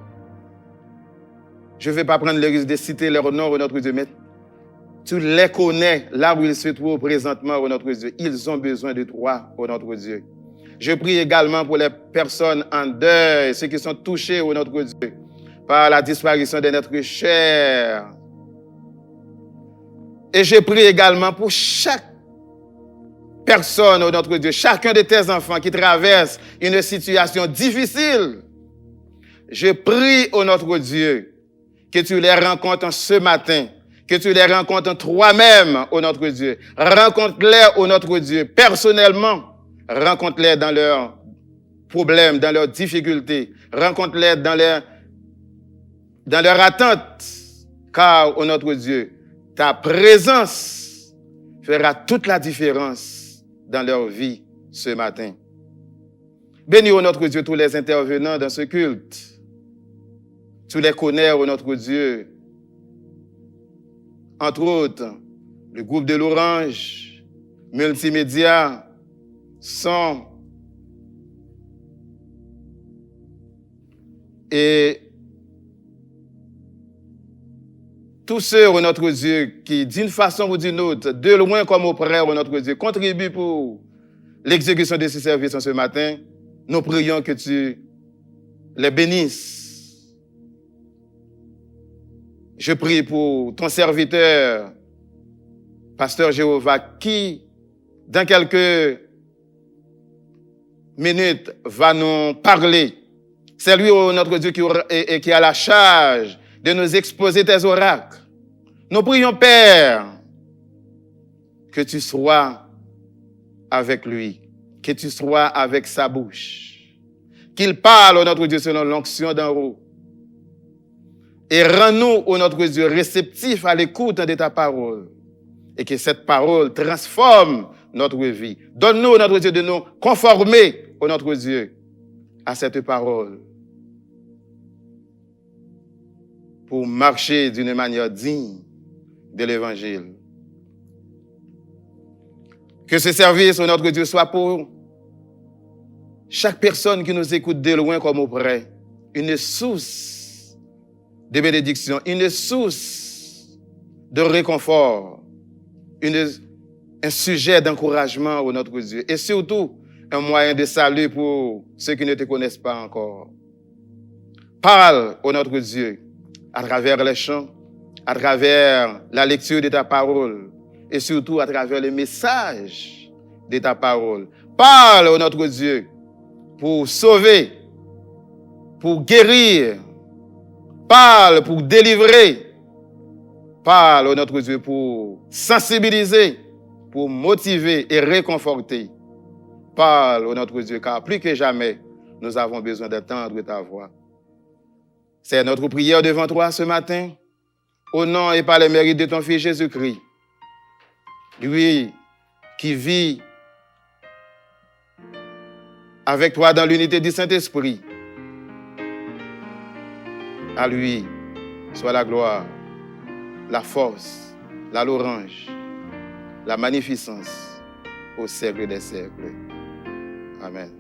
[SPEAKER 5] Je ne vais pas prendre le risque de citer leur nom, ô notre Dieu, mais tu les connais là où ils se trouvent présentement, ô notre Dieu. Ils ont besoin de toi, ô notre Dieu. Je prie également pour les personnes en deuil, ceux qui sont touchés, ô notre Dieu, par la disparition de notre chair. Et je prie également pour chaque personne, ô notre Dieu, chacun de tes enfants qui traverse une situation difficile. Je prie, ô notre Dieu, que tu les rencontres ce matin, que tu les rencontres toi-même, ô notre Dieu. Rencontre-les, ô notre Dieu, personnellement. Rencontre-les dans leurs problèmes, dans leurs difficultés. Rencontre-les dans leurs attentes. Car, ô notre Dieu, ta présence fera toute la différence dans leur vie ce matin. Bénis, ô notre Dieu, tous les intervenants dans ce culte. Tu les connais, ô notre Dieu. Entre autres, le groupe de l'Orange, multimédia, son et tous ceux, ô notre Dieu, qui, d'une façon ou d'une autre, de loin comme auprès, ô notre Dieu, contribuent pour l'exécution de ce service en ce matin, nous prions que tu les bénisses. Je prie pour ton serviteur, Pasteur Jéhovah, qui, dans quelques minutes, va nous parler. C'est lui, ô notre Dieu, qui a la charge de nous exposer tes oracles. Nous prions, Père, que tu sois avec lui, que tu sois avec sa bouche, qu'il parle, ô notre Dieu, selon l'onction d'en haut. Et rends-nous, ô notre Dieu, réceptifs à l'écoute de ta parole. Et que cette parole transforme notre vie. Donne-nous, ô notre Dieu, de nous conformer, ô notre Dieu, à cette parole. Pour marcher d'une manière digne de l'Évangile. Que ce service, ô notre Dieu, soit pour chaque personne qui nous écoute de loin comme auprès, une source de bénédiction, une source de réconfort, un sujet d'encouragement, ô notre Dieu, et surtout un moyen de salut pour ceux qui ne te connaissent pas encore. Parle, ô notre Dieu, à travers les chants, à travers la lecture de ta parole, et surtout à travers le message de ta parole. Parle, ô notre Dieu, pour sauver pour guérir. Parle pour délivrer. Parle, ô notre Dieu, pour sensibiliser, pour motiver et réconforter. Parle, ô notre Dieu, car plus que jamais, nous avons besoin d'entendre ta voix. C'est notre prière devant toi ce matin, au nom et par les mérites de ton Fils Jésus-Christ. Lui qui vit avec toi dans l'unité du Saint-Esprit. À lui soit la gloire, la force, la louange, la magnificence au siècle des siècles. Amen.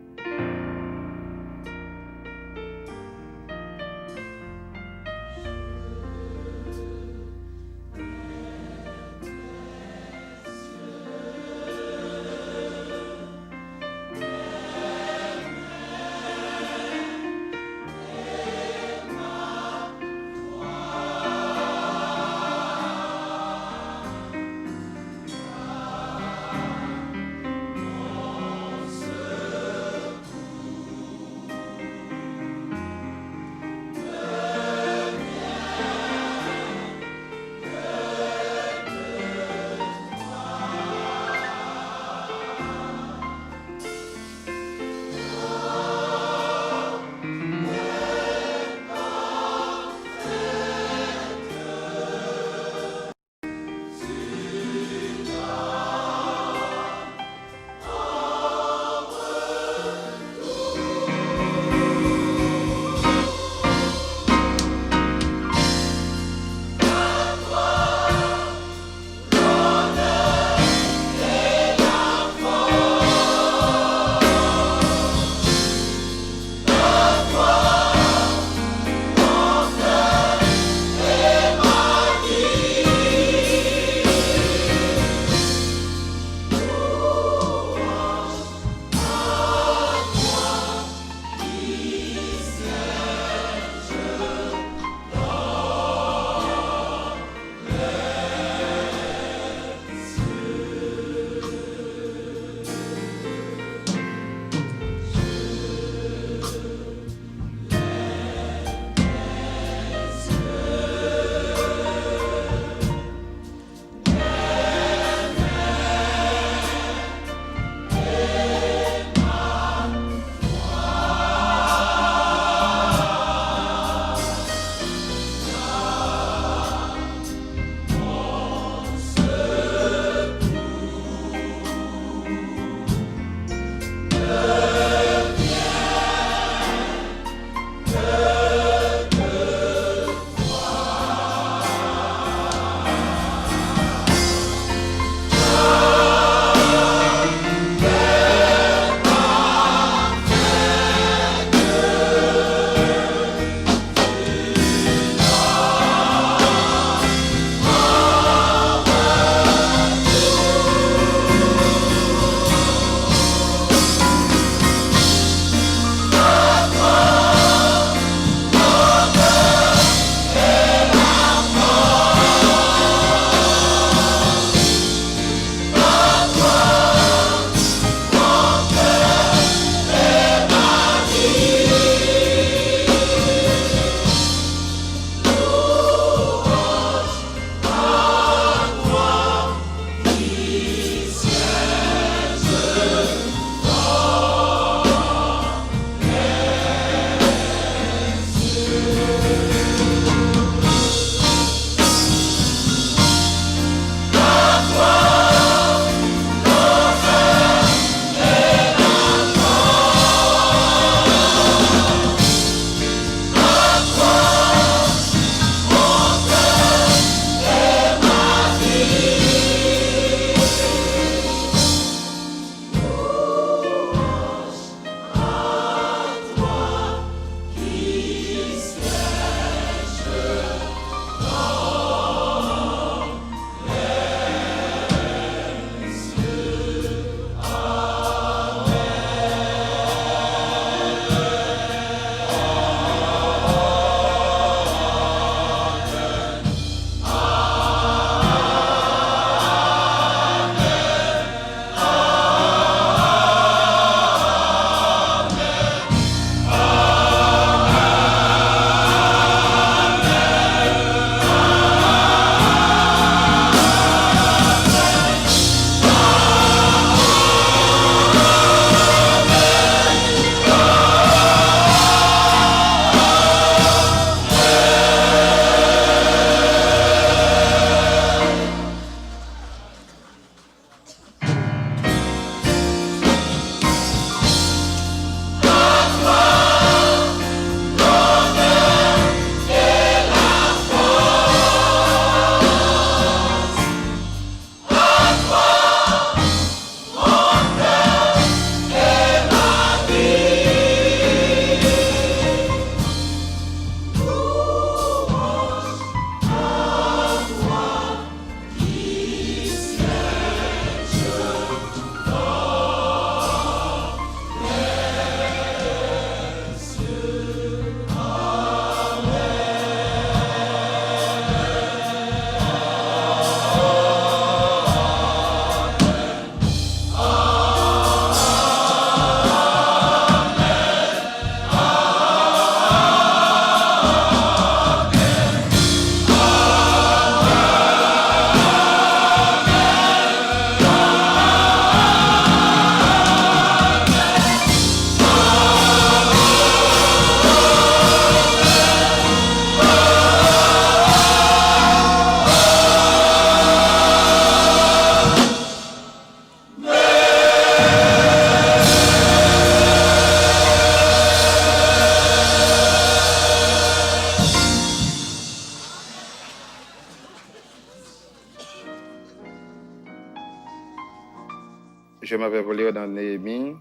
[SPEAKER 5] je m'avais vous lire dans Néhémie,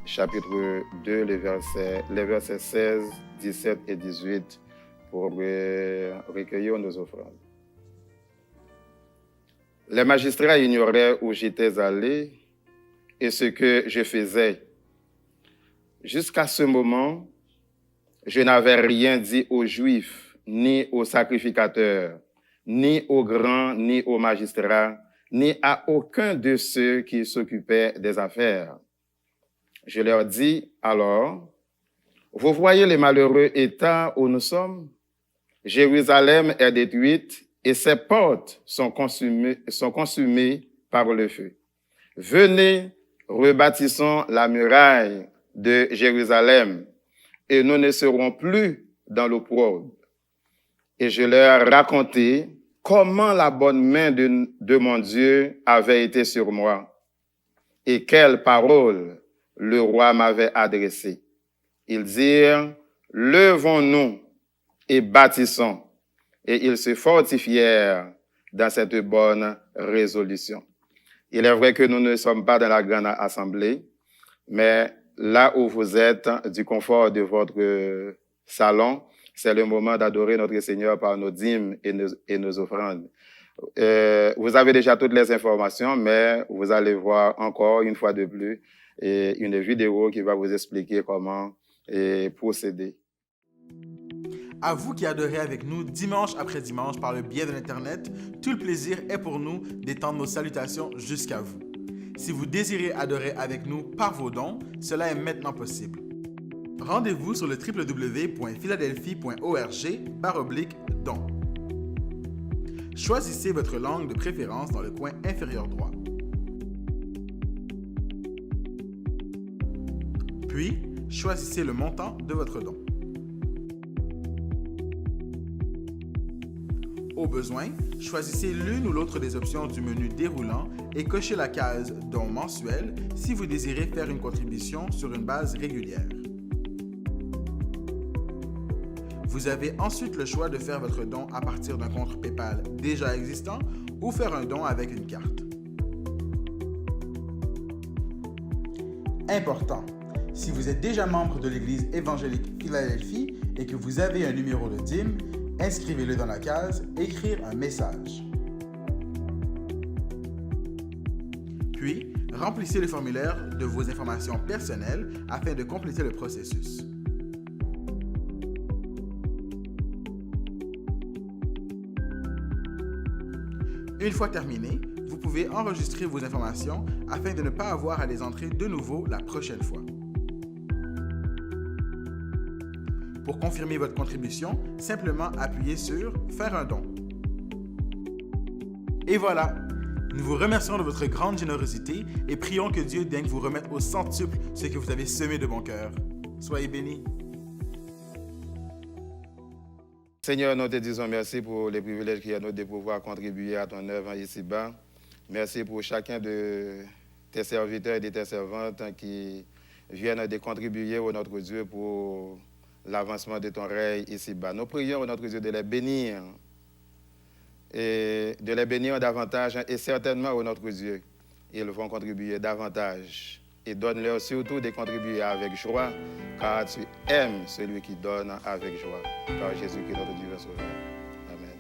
[SPEAKER 5] chapitre 2, les versets 16, 17 et 18 pour recueillir nos offrandes. Les magistrats ignoraient où j'étais allé et ce que je faisais. Jusqu'à ce moment, je n'avais rien dit aux Juifs, ni aux sacrificateurs, ni aux grands, ni aux magistrats, ni à aucun de ceux qui s'occupaient des affaires. Je leur dis alors, vous voyez le malheureux état où nous sommes? Jérusalem est détruite et ses portes sont consumées par le feu. Venez, rebâtissons la muraille de Jérusalem et nous ne serons plus dans l'opprobre. Et je leur racontai comment la bonne main de mon Dieu avait été sur moi et quelles paroles le roi m'avait adressées. Ils dirent, levons-nous et bâtissons. Et ils se fortifièrent dans cette bonne résolution. Il est vrai que nous ne sommes pas dans la grande assemblée, mais là où vous êtes, du confort de votre salon, c'est le moment d'adorer notre Seigneur par nos dîmes et nos offrandes. Vous avez déjà toutes les informations, mais vous allez voir encore une fois de plus une vidéo qui va vous expliquer comment procéder.
[SPEAKER 6] À vous qui adorez avec nous dimanche après dimanche par le biais de l'Internet, tout le plaisir est pour nous d'étendre nos salutations jusqu'à vous. Si vous désirez adorer avec nous par vos dons, cela est maintenant possible. Rendez-vous sur le www.philadelphie.org/dons. Choisissez votre langue de préférence dans le coin inférieur droit. Puis, choisissez le montant de votre don. Au besoin, choisissez l'une ou l'autre des options du menu déroulant et cochez la case « Don mensuel » si vous désirez faire une contribution sur une base régulière. Vous avez ensuite le choix de faire votre don à partir d'un compte PayPal déjà existant ou faire un don avec une carte. Important! Si vous êtes déjà membre de l'Église évangélique Philadelphie et que vous avez un numéro de dîme, inscrivez-le dans la case « Écrire un message ». Puis, remplissez le formulaire de vos informations personnelles afin de compléter le processus. Une fois terminé, vous pouvez enregistrer vos informations afin de ne pas avoir à les entrer de nouveau la prochaine fois. Pour confirmer votre contribution, simplement appuyez sur « Faire un don ». Et voilà! Nous vous remercions de votre grande générosité et prions que Dieu daigne vous remettre au centuple ce que vous avez semé de bon cœur. Soyez bénis.
[SPEAKER 5] Seigneur, nous te disons merci pour les privilèges qu'il y a nous de pouvoir contribuer à ton œuvre ici-bas. Merci pour chacun de tes serviteurs et de tes servantes qui viennent de contribuer au notre Dieu pour l'avancement de ton règne ici-bas. Nous prions, notre Dieu, de les bénir et de les bénir davantage et certainement, au notre Dieu, ils vont contribuer davantage et donne-leur surtout de contribuer avec joie, car tu aimes celui qui donne avec joie. Par Jésus qui est notre Dieu sauveur. Amen.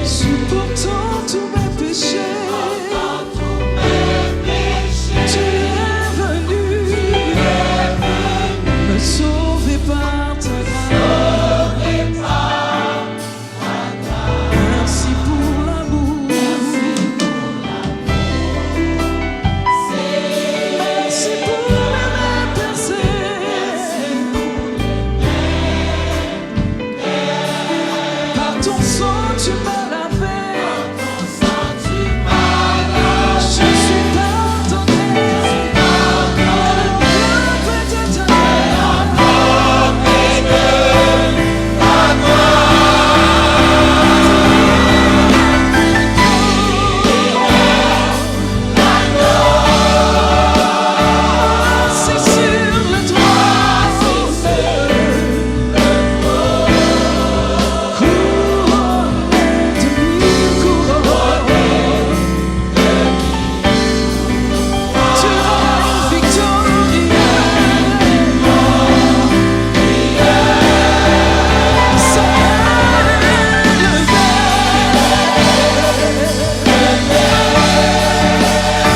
[SPEAKER 3] Supportant tous mes péchés, tu es venu me sauver par ta grâce. Merci pour l'amour. Merci pour la percée. Par ton sang, tu m'as lavé. Je suis pardonné. C'est sur le droit tu règnes victorieux.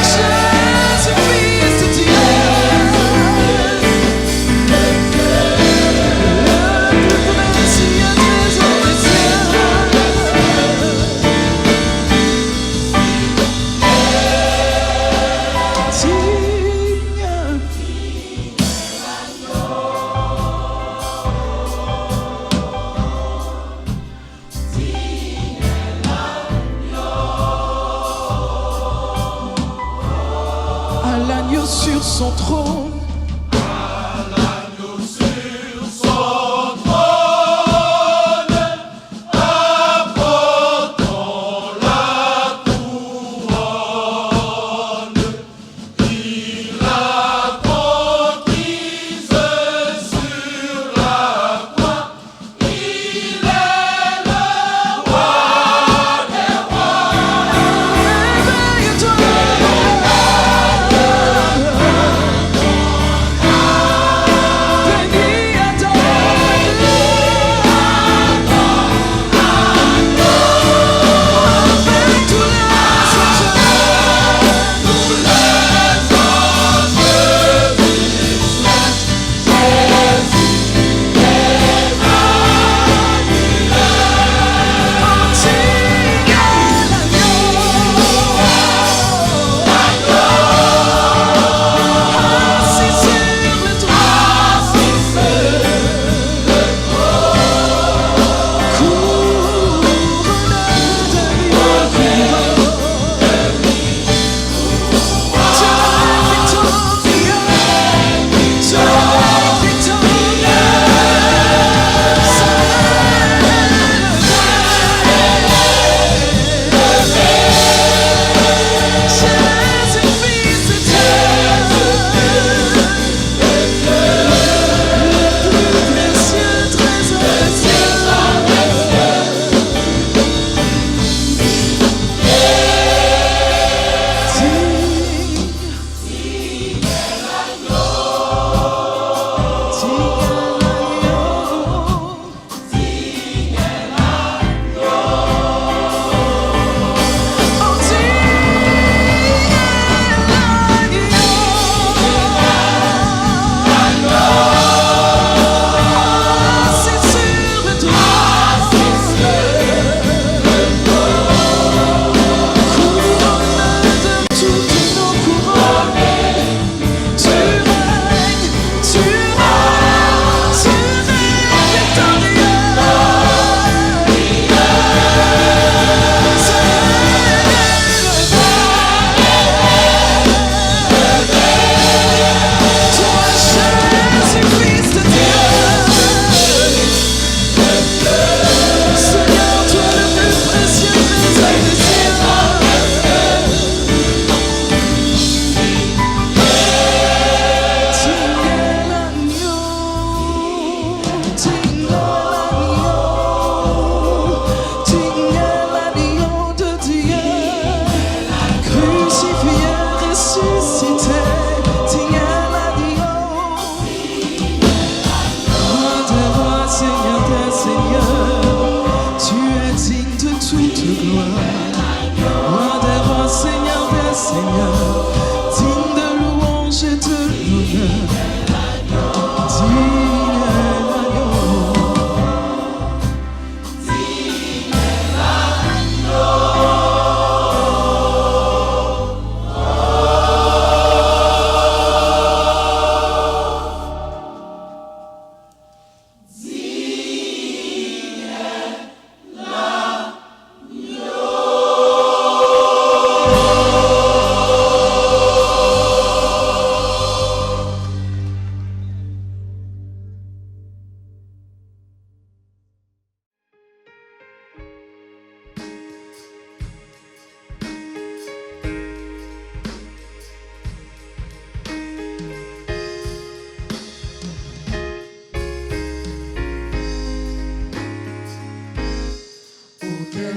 [SPEAKER 3] Jésus-Christ, Dieu, le Messie des à l'agneau sur son trône. Réveille-toi.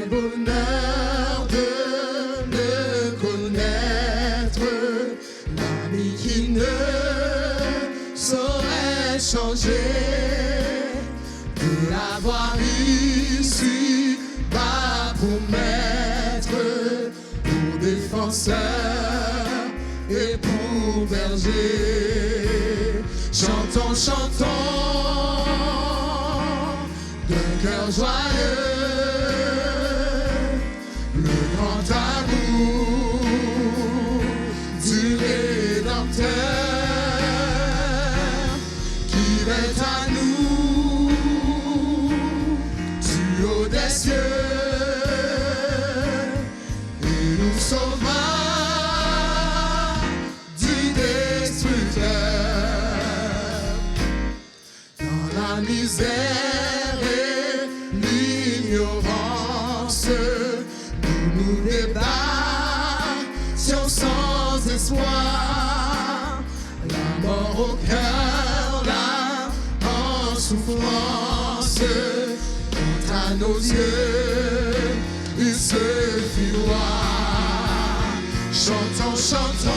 [SPEAKER 4] Quel bonheur de le connaître, l'ami qui ne saurait changer, de l'avoir ici bas pour maître, pour défenseur et pour berger. Chantons, chantons d'un cœur joyeux le grand amour du Rédempteur qui vient à nous du haut des cieux et nous sauvera du destructeur. Dans la misère et l'ignorance, nous nous débattions sans espoir, la mort au cœur, là, en souffrance, quant à nos yeux, il se fit voir. Chantons, chantons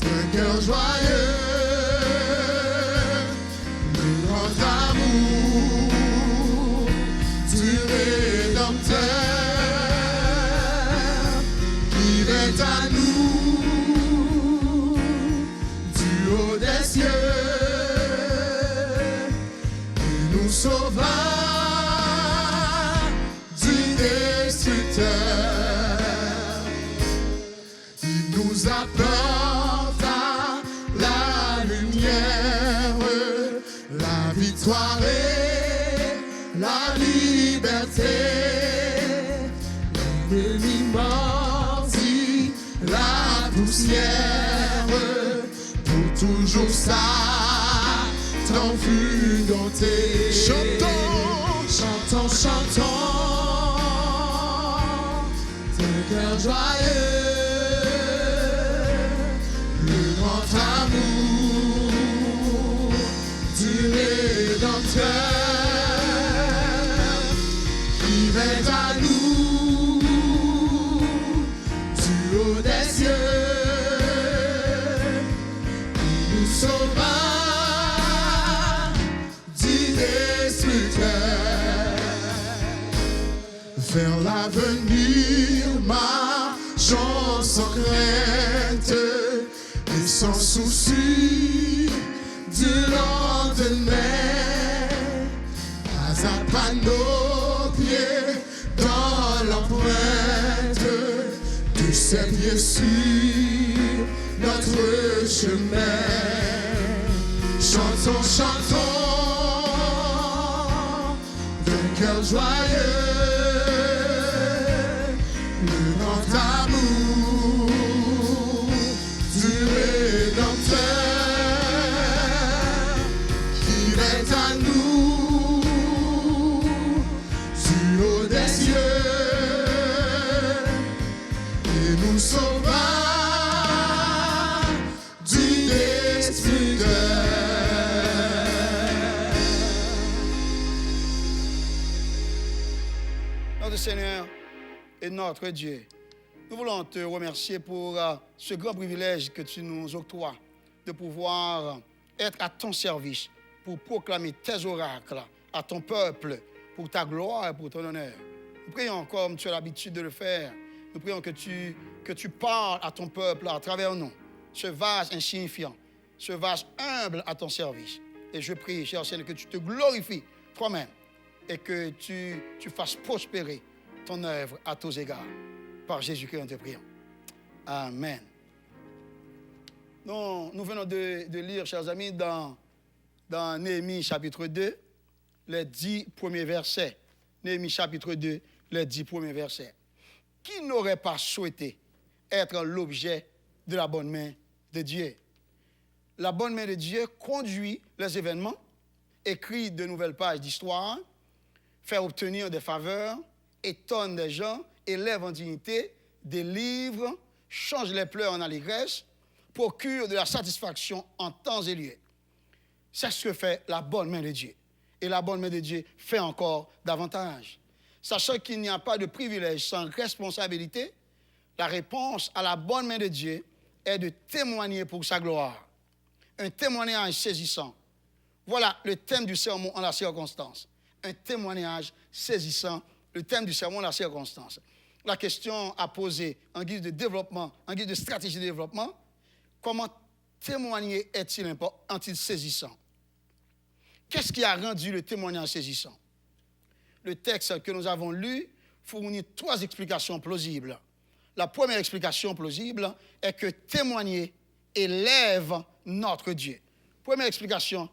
[SPEAKER 4] d'un cœur joyeux le grand amour du Rédempteur qui vient à nous du haut des cieux et nous sauva du destructeur. Il nous apporta la lumière, la victoire et la liberté. L'ennemi mordit la poussière, pour toujours ça fut dompté. Chantons, chantons, chantons d'un cœur joyeux le grand amour du Rédempteur qui vient à nous du haut des cieux et nous sauva du destructeur. Vers l'avenir marchons sans crainte et sans souci du lendemain, pas à pas nos pieds dans l'empreinte de ses pieds sur notre chemin. Chantons, chantons d'un cœur joyeux le grand amour du Rédempteur qui vient à nous du haut des cieux et nous sauva du destructeur.
[SPEAKER 1] Notre Seigneur et notre Dieu, nous voulons te remercier pour ce grand privilège que tu nous octroies de pouvoir être à ton service pour proclamer tes oracles à ton peuple pour ta gloire et pour ton honneur. Nous prions comme tu as l'habitude de le faire. Nous prions que tu parles à ton peuple à travers nous, ce vase insignifiant, ce vase humble à ton service. Et je prie, cher Seigneur, que tu te glorifies toi-même et que tu fasses prospérer ton œuvre à tous égards. Par Jésus-Christ, nous te prions. Amen. Nous venons de lire, chers amis, dans Néhémie chapitre 2, les 10 premiers versets. Néhémie chapitre 2, les 10 premiers versets. Qui n'aurait pas souhaité être l'objet de la bonne main de Dieu? La bonne main de Dieu conduit les événements, écrit de nouvelles pages d'histoire, fait obtenir des faveurs, étonne des gens, élève en dignité, délivre, change les pleurs en allégresse, procure de la satisfaction en temps et lieu. C'est ce que fait la bonne main de Dieu. et la bonne main de Dieu fait encore davantage. Sachant qu'il n'y a pas de privilège sans responsabilité, la réponse à la bonne main de Dieu est de témoigner pour sa gloire. Un témoignage saisissant. Voilà le thème du sermon en la circonstance. Un témoignage saisissant, le thème du sermon en la circonstance. La question à poser en guise de développement, en guise de stratégie de développement, comment témoigner est-il saisissant? Qu'est-ce qui a rendu le témoignage saisissant? Le texte que nous avons lu fournit 3 explications plausibles. La première explication plausible est que témoigner élève notre Dieu. Première explication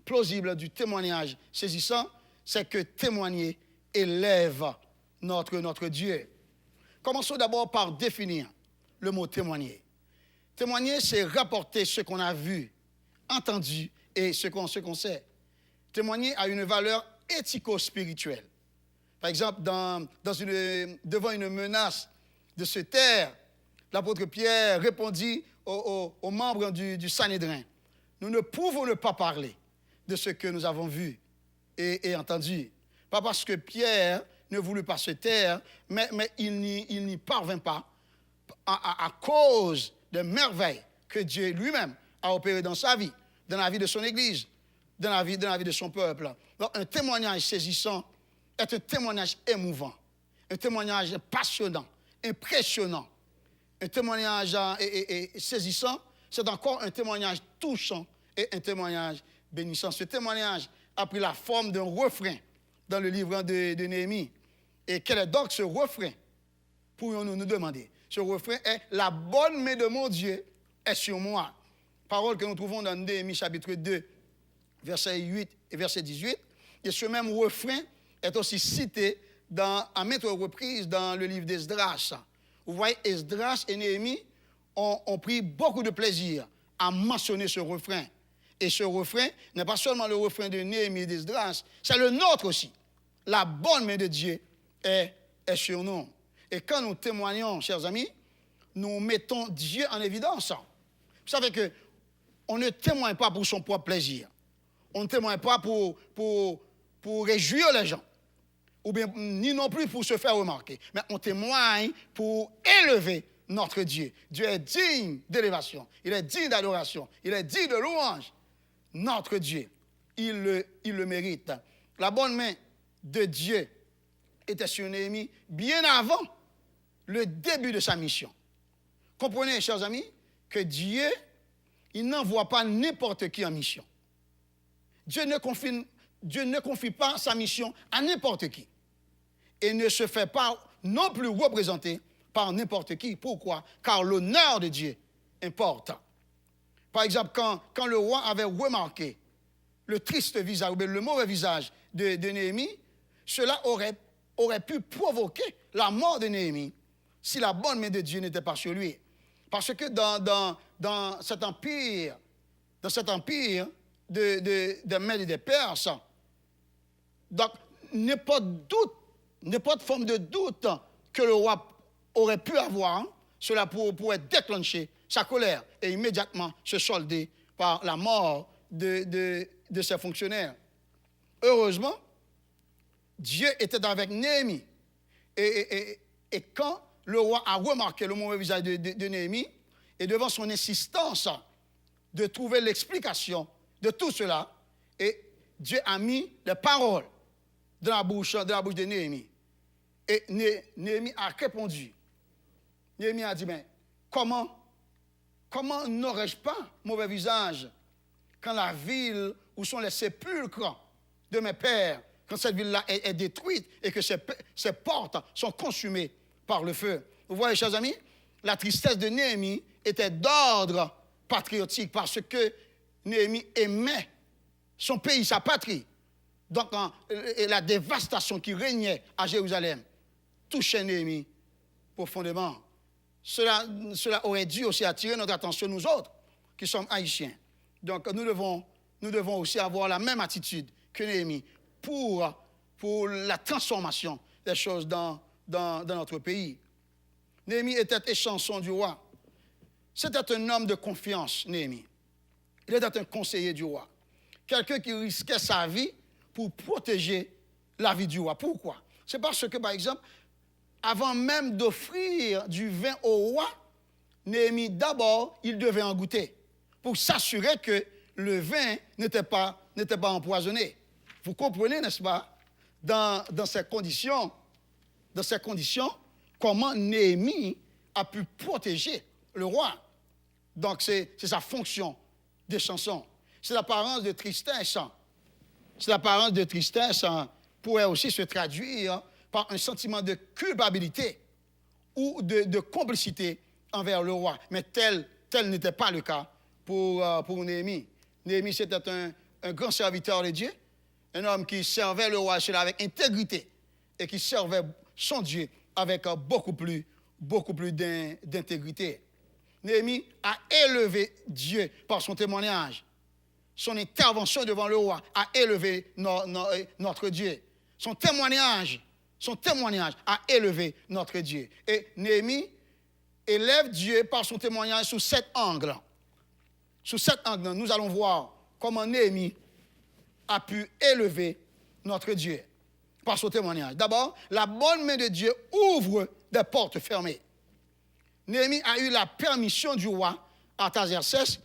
[SPEAKER 1] plausible du témoignage saisissant, c'est que témoigner élève notre Dieu. Commençons d'abord par définir le mot témoigner. Témoigner, c'est rapporter ce qu'on a vu, entendu et ce qu'on Témoigner a une valeur éthico-spirituelle. Par exemple, devant une menace de se taire, l'apôtre Pierre répondit aux membres du Sanhédrin, nous ne pouvons ne pas parler de ce que nous avons vu et entendu. Pas parce que Pierre ne voulut pas se taire, mais il n'y parvint pas à cause des merveilles que Dieu lui-même a opérées dans sa vie, dans la vie de son Église, dans la vie de son peuple. Donc, un témoignage saisissant est un témoignage émouvant, un témoignage passionnant, impressionnant. Un témoignage saisissant, c'est encore un témoignage touchant et un témoignage bénissant. Ce témoignage a pris la forme d'un refrain dans le livre de Néhémie. Et quel est donc ce refrain? Pourrions-nous nous demander. Ce refrain est « La bonne main de mon Dieu est sur moi ». Parole que nous trouvons dans Néhémie chapitre 2, verset 8 et verset 18. Et ce même refrain est aussi cité à maintes reprises dans le livre d'Esdras. Vous voyez, Esdras et Néhémie ont pris beaucoup de plaisir à mentionner ce refrain. Et ce refrain n'est pas seulement le refrain de Néhémie et d'Esdras, c'est le nôtre aussi. La bonne main de Dieu est sur nous. Et quand nous témoignons, chers amis, nous mettons Dieu en évidence. Vous savez qu'on ne témoigne pas pour son propre plaisir. On ne témoigne pas pour réjouir les gens, ou bien ni non plus pour se faire remarquer. Mais on témoigne pour élever notre Dieu. Dieu est digne d'élévation, il est digne d'adoration, il est digne de louange. Notre Dieu, il le mérite. La bonne main de Dieu était sur Néhémie bien avant le début de sa mission. Comprenez, chers amis, que Dieu, il n'envoie pas n'importe qui en mission. Dieu ne confie pas sa mission à n'importe qui. Et ne se fait pas non plus représenter par n'importe qui. Pourquoi? Car l'honneur de Dieu importe. Par exemple, quand le roi avait remarqué le triste visage, ou bien le mauvais visage de Néhémie, cela aurait pu provoquer la mort de Néhémie si la bonne main de Dieu n'était pas sur lui. Parce que dans cet empire des Mèdes et des Perses, donc n'est pas de forme de doute que le roi aurait pu avoir, cela pourrait déclencher sa colère et immédiatement se solder par la mort de ses fonctionnaires. Heureusement, Dieu était avec Néhémie. Et quand le roi a remarqué le mauvais visage de Néhémie, et devant son insistance de trouver l'explication de tout cela, et Dieu a mis les paroles dans la bouche de Néhémie. Et Néhémie a répondu. Néhémie a dit, mais comment n'aurais-je pas mauvais visage quand la ville où sont les sépulcres de mes pères, quand cette ville-là est détruite et que ses portes sont consumées par le feu? Vous voyez, chers amis, la tristesse de Néhémie était d'ordre patriotique parce que Néhémie aimait son pays, sa patrie. Donc, la dévastation qui régnait à Jérusalem touchait Néhémie profondément. Cela aurait dû aussi attirer notre attention, nous autres, qui sommes haïtiens. Donc, nous devons aussi avoir la même attitude que Néhémie pour la transformation des choses dans notre pays. Néhémie était échanson du roi. C'était un homme de confiance, Néhémie. Il était un conseiller du roi. Quelqu'un qui risquait sa vie pour protéger la vie du roi. Pourquoi? C'est parce que, par exemple, avant même d'offrir du vin au roi, Néhémie, d'abord, il devait en goûter pour s'assurer que le vin n'était pas empoisonné. Vous comprenez, n'est-ce pas, dans ces conditions, comment Néhémie a pu protéger le roi. Donc, c'est sa fonction des chansons. C'est l'apparence de tristesse. Cette apparence de tristesse pourrait aussi se traduire par un sentiment de culpabilité ou de complicité envers le roi. Mais tel n'était pas le cas pour Néhémie. Néhémie, c'était un grand serviteur de Dieu, un homme qui servait le roi avec intégrité et qui servait son Dieu avec beaucoup plus d'intégrité. Néhémie a élevé Dieu par son témoignage. Son intervention devant le roi a élevé notre Dieu. Son témoignage a élevé notre Dieu. Et Néhémie élève Dieu par son témoignage sous 7 angles. Sous 7 angles, nous allons voir comment Néhémie a pu élever notre Dieu par son témoignage. D'abord, la bonne main de Dieu ouvre des portes fermées. Néhémie a eu la permission du roi Artaxerxès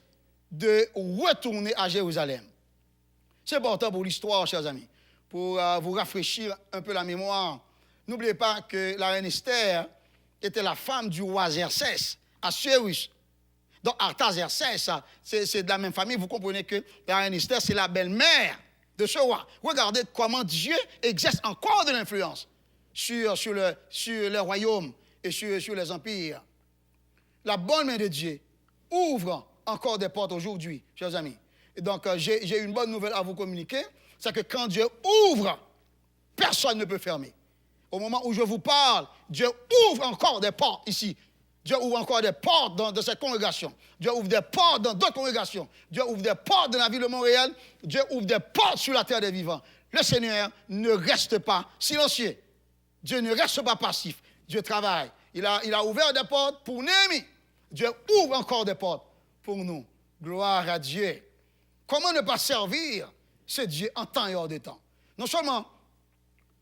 [SPEAKER 1] de retourner à Jérusalem. C'est important pour l'histoire, chers amis, pour vous rafraîchir un peu la mémoire. N'oubliez pas que la reine Esther était la femme du roi Xerxès, Assuérus. Donc Artaxerxès, c'est de la même famille. Vous comprenez que la reine Esther, c'est la belle-mère de ce roi. Regardez comment Dieu exerce encore de l'influence sur le royaume et sur les empires. La bonne main de Dieu ouvre encore des portes aujourd'hui, chers amis. Et donc, j'ai une bonne nouvelle à vous communiquer, c'est que quand Dieu ouvre, personne ne peut fermer. Au moment où je vous parle, Dieu ouvre encore des portes ici. Dieu ouvre encore des portes dans cette congrégation. Dieu ouvre des portes dans d'autres congrégations. Dieu ouvre des portes dans la ville de Montréal. Dieu ouvre des portes sur la terre des vivants. Le Seigneur ne reste pas silencieux. Dieu ne reste pas passif. Dieu travaille. Il a ouvert des portes pour Néhémie. Dieu ouvre encore des portes pour nous. Gloire à Dieu. Comment ne pas servir ce Dieu en temps et hors de temps? Non seulement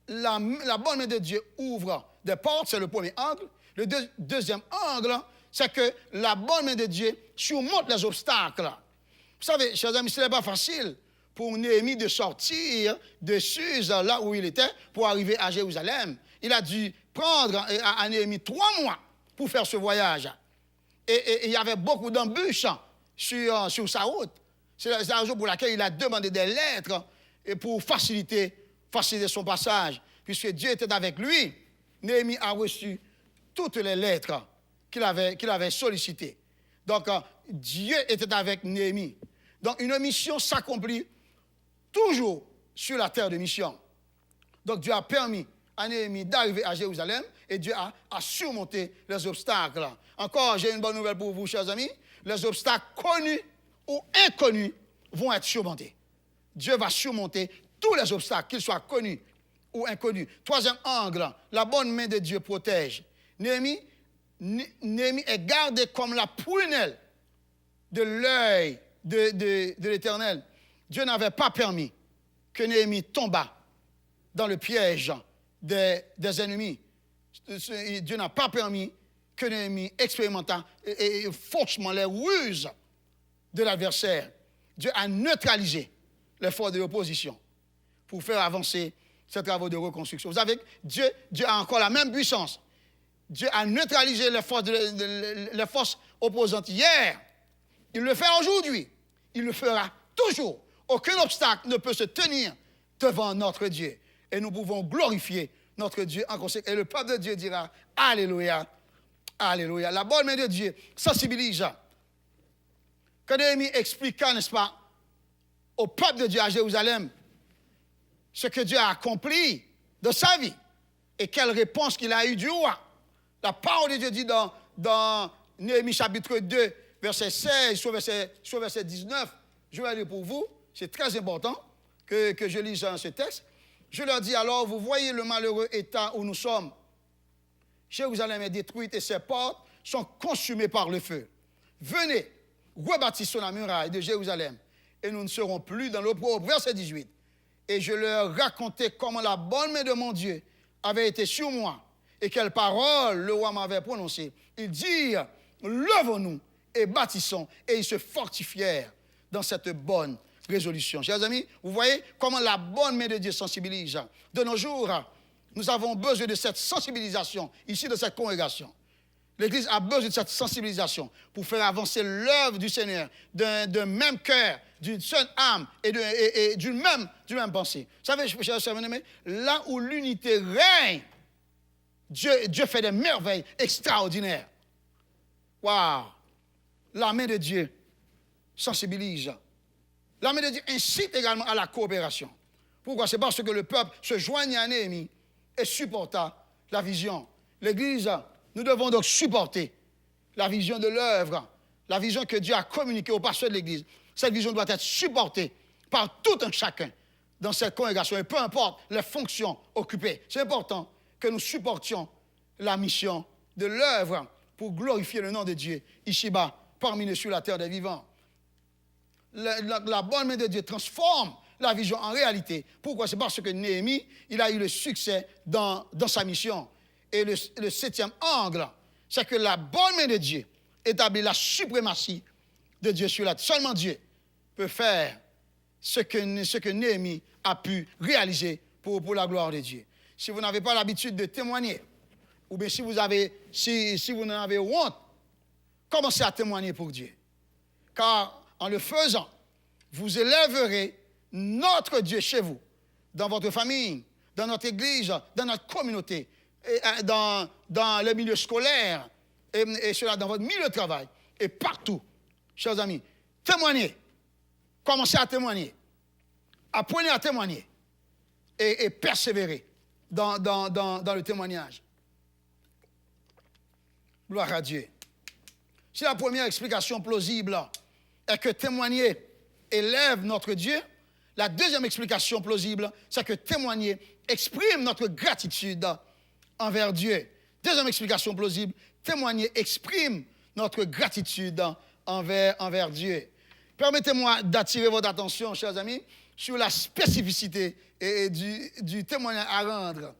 [SPEAKER 1] la bonne main de Dieu ouvre des portes, c'est le premier angle. Le deuxième angle, c'est que la bonne main de Dieu surmonte les obstacles. Vous savez, chers amis, ce n'est pas facile pour Néhémie de sortir de Suse, là où il était, pour arriver à Jérusalem. Il a dû prendre à Néhémie 3 mois pour faire ce voyage. Et il y avait beaucoup d'embûches sur sa route. C'est la raison pour laquelle il a demandé des lettres pour faciliter son passage. Puisque Dieu était avec lui, Néhémie a reçu toutes les lettres qu'il avait sollicitées. Donc, Dieu était avec Néhémie. Donc, une mission s'accomplit toujours sur la terre de mission. Donc, Dieu a permis à Néhémie d'arriver à Jérusalem et Dieu a surmonté les obstacles. Encore, j'ai une bonne nouvelle pour vous, chers amis. Les obstacles connus ou inconnus vont être surmontés. Dieu va surmonter tous les obstacles, qu'ils soient connus ou inconnus. Troisième angle, la bonne main de Dieu protège. Néhémie est gardé comme la prunelle de l'œil de l'Éternel. Dieu n'avait pas permis que Néhémie tombât dans le piège des ennemis. Dieu n'a pas permis que Néhémie expérimentât faussement les ruses de l'adversaire. Dieu a neutralisé les forces de l'opposition pour faire avancer ces travaux de reconstruction. Vous savez, Dieu a encore la même puissance. Dieu a neutralisé les forces opposantes hier. Il le fait aujourd'hui. Il le fera toujours. Aucun obstacle ne peut se tenir devant notre Dieu. Et nous pouvons glorifier notre Dieu en conséquence. Et le peuple de Dieu dira Alléluia, Alléluia. La bonne main de Dieu sensibilise. Quand Néhémie expliqua, n'est-ce pas, au peuple de Dieu à Jérusalem, ce que Dieu a accompli de sa vie et quelle réponse qu'il a eue du roi. La parole de Dieu dit dans Néhémie chapitre 2, verset 16, sur verset 19, je vais lire pour vous, c'est très important que je lise ce texte. Je leur dis alors, vous voyez le malheureux état où nous sommes. Jérusalem est détruite et ses portes sont consumées par le feu. Venez, rebâtissons la muraille de Jérusalem et nous ne serons plus dans l'opprobre. Verset 18. et je leur racontai comment la bonne main de mon Dieu avait été sur moi et quelles paroles le roi m'avait prononcées. Ils dirent, levons-nous et bâtissons, et ils se fortifièrent dans cette bonne résolution. Chers amis, vous voyez comment la bonne main de Dieu sensibilise. De nos jours, nous avons besoin de cette sensibilisation ici de cette congrégation. L'Église a besoin de cette sensibilisation pour faire avancer l'œuvre du Seigneur d'un même cœur, d'une seule âme et d'une même pensée. Vous savez, chers amis, là où l'unité règne, Dieu fait des merveilles extraordinaires. Waouh! La main de Dieu sensibilise. La main de Dieu incite également à la coopération. Pourquoi? C'est parce que le peuple se joignait à Néhémie et supporta la vision. L'Église, nous devons donc supporter la vision de l'œuvre, la vision que Dieu a communiquée aux pasteurs de l'Église. Cette vision doit être supportée par tout un chacun dans cette congrégation, et peu importe les fonctions occupées. C'est important que nous supportions la mission de l'œuvre pour glorifier le nom de Dieu ici-bas, parmi nous sur la terre des vivants. La bonne main de Dieu transforme la vision en réalité. Pourquoi? C'est parce que Néhémie, il a eu le succès dans sa mission. Et le 7e angle, c'est que la bonne main de Dieu établit la suprématie de Dieu sur la terre. Seulement Dieu peut faire ce que Néhémie a pu réaliser pour la gloire de Dieu. Si vous n'avez pas l'habitude de témoigner, ou bien si vous n'en avez honte, commencez à témoigner pour Dieu. Car en le faisant, vous élèverez notre Dieu chez vous, dans votre famille, dans notre église, dans notre communauté, et dans le milieu scolaire, et cela dans votre milieu de travail, et partout. Chers amis, témoignez. Commencez à témoigner. Apprenez à témoigner. Et persévérez dans le témoignage. Gloire à Dieu. Si la première explication plausible est que témoigner élève notre Dieu, la deuxième explication plausible, c'est que témoigner exprime notre gratitude envers Dieu. Deuxième explication plausible, témoigner exprime notre gratitude envers Dieu. Permettez-moi d'attirer votre attention, chers amis, sur la spécificité du témoignage à rendre.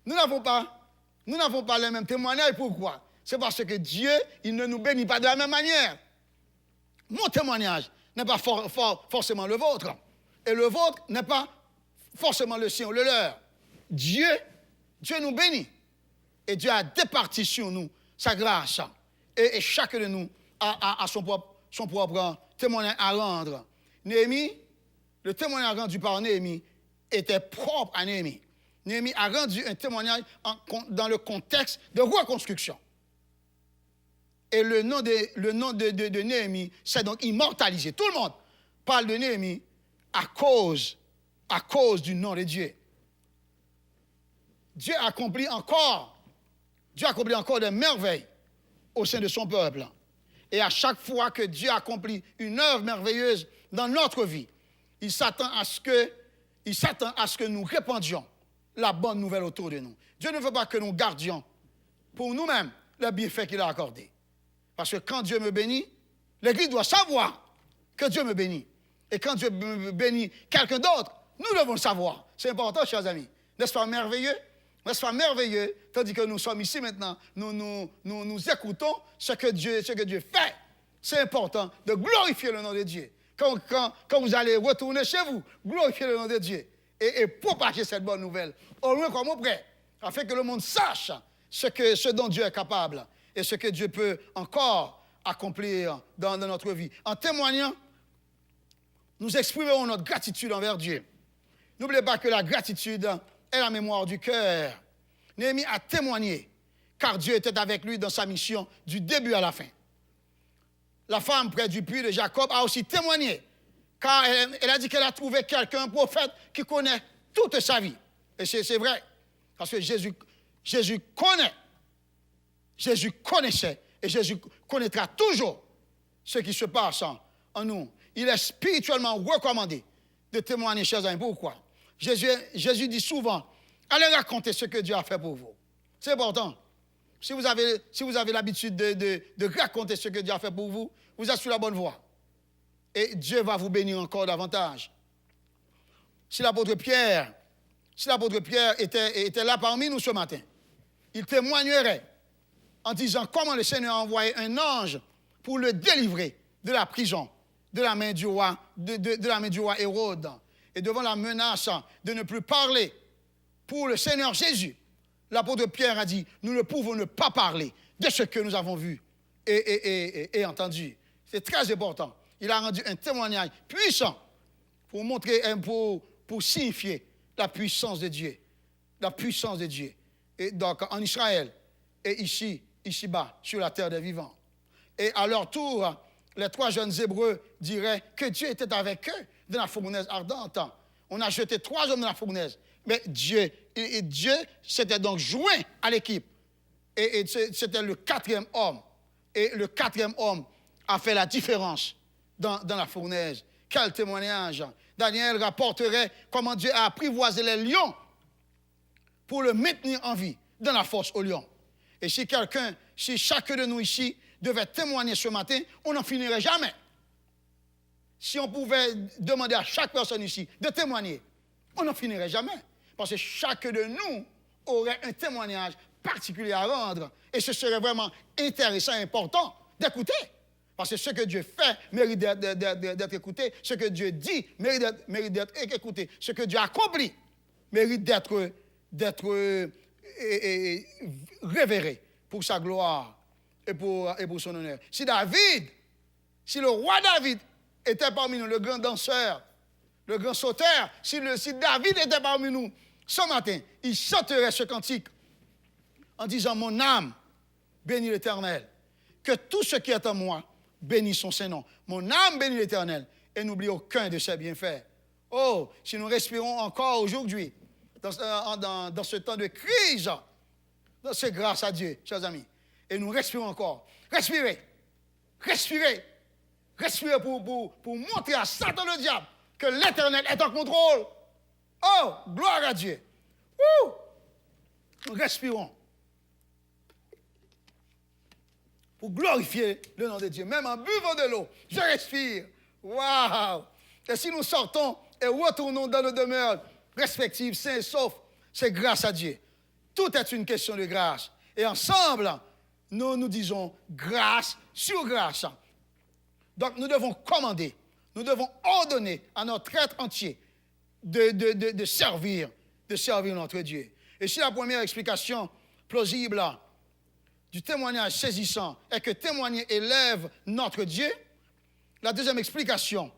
[SPEAKER 1] Nous n'avons pas le même témoignage. Pourquoi? C'est parce que Dieu, il ne nous bénit pas de la même manière. Mon témoignage n'est pas forcément le vôtre. Et le vôtre n'est pas forcément le sien ou le leur. Dieu nous bénit. Et Dieu a départi sur nous sa grâce. Et chacun de nous a son propre témoignage à rendre. Néhémie, le témoignage rendu par Néhémie était propre à Néhémie. Néhémie a rendu un témoignage dans le contexte de reconstruction. Et le nom de Néhémie s'est donc immortalisé. Tout le monde parle de Néhémie à cause du nom de Dieu. Dieu accomplit encore des merveilles au sein de son peuple. Et à chaque fois que Dieu accomplit une œuvre merveilleuse dans notre vie, il s'attend à ce que nous répandions la bonne nouvelle autour de nous. Dieu ne veut pas que nous gardions pour nous-mêmes le bienfait qu'il a accordé. Parce que quand Dieu me bénit, l'Église doit savoir que Dieu me bénit. Et quand Dieu me bénit quelqu'un d'autre, nous devons le savoir. C'est important, chers amis. N'est-ce pas merveilleux? N'est-ce pas merveilleux? Tandis que nous sommes ici maintenant, nous écoutons ce que Dieu fait. C'est important de glorifier le nom de Dieu. Quand vous allez retourner chez vous, glorifiez le nom de Dieu. Et propager cette bonne nouvelle. Au loin comme au près. Afin que le monde sache ce dont Dieu est capable. Et ce que Dieu peut encore accomplir dans notre vie. En témoignant, nous exprimerons notre gratitude envers Dieu. N'oubliez pas que la gratitude est la mémoire du cœur. Néhémie a témoigné, car Dieu était avec lui dans sa mission du début à la fin. La femme près du puits de Jacob a aussi témoigné, car elle a dit qu'elle a trouvé quelqu'un, un prophète, qui connaît toute sa vie. Et c'est vrai, parce que Jésus connaissait et Jésus connaîtra toujours ce qui se passe en nous. Il est spirituellement recommandé de témoigner, chers amis. Pourquoi? Jésus dit souvent, allez raconter ce que Dieu a fait pour vous. C'est important. Si vous avez l'habitude de raconter ce que Dieu a fait pour vous, vous êtes sur la bonne voie. Et Dieu va vous bénir encore davantage. si l'apôtre Pierre était là parmi nous ce matin, il témoignerait en disant comment le Seigneur a envoyé un ange pour le délivrer de la prison, de la main du roi, de la main du roi Hérode. Et devant la menace de ne plus parler pour le Seigneur Jésus, l'apôtre Pierre a dit, nous ne pouvons ne pas parler de ce que nous avons vu et entendu. C'est très important. Il a rendu un témoignage puissant pour montrer, pour signifier la puissance de Dieu. La puissance de Dieu. Et donc en Israël et ici-bas, sur la terre des vivants. Et à leur tour, les 3 jeunes Hébreux diraient que Dieu était avec eux dans la fournaise ardente. On a jeté 3 hommes dans la fournaise. Mais Dieu s'était donc joint à l'équipe. Et c'était le 4e homme. Et le 4e homme a fait la différence dans la fournaise. Quel témoignage! Daniel rapporterait comment Dieu a apprivoisé les lions pour le maintenir en vie dans la force aux lions. Et si chacun de nous ici devait témoigner ce matin, on n'en finirait jamais. Si on pouvait demander à chaque personne ici de témoigner, on n'en finirait jamais. Parce que chacun de nous aurait un témoignage particulier à rendre. Et ce serait vraiment intéressant et important d'écouter. Parce que ce que Dieu fait mérite d'être écouté. Ce que Dieu dit mérite d'être écouté. Ce que Dieu accomplit mérite d'être révéré pour sa gloire et pour son honneur. Si le roi David était parmi nous, le grand danseur, le grand sauteur, si David était parmi nous ce matin, il chanterait ce cantique en disant, mon âme bénit l'Éternel, que tout ce qui est en moi bénisse son Saint-Nom. Mon âme bénit l'Éternel et n'oublie aucun de ses bienfaits. Oh, si nous respirons encore aujourd'hui, dans ce temps de crise, c'est grâce à Dieu, chers amis. Et nous respirons encore. Respirez pour montrer à Satan le diable que l'Éternel est en contrôle. Oh, gloire à Dieu. Ouh! Nous respirons pour glorifier le nom de Dieu. Même en buvant de l'eau, je respire. Waouh! Et si nous sortons et retournons dans nos demeures respectives, sains et saufs, c'est grâce à Dieu. Tout est une question de grâce. Et ensemble, nous disons grâce sur grâce. Donc nous devons commander, nous devons ordonner à notre être entier de servir notre Dieu. Et si la première explication plausible du témoignage saisissant est que témoigner élève notre Dieu, la deuxième explication,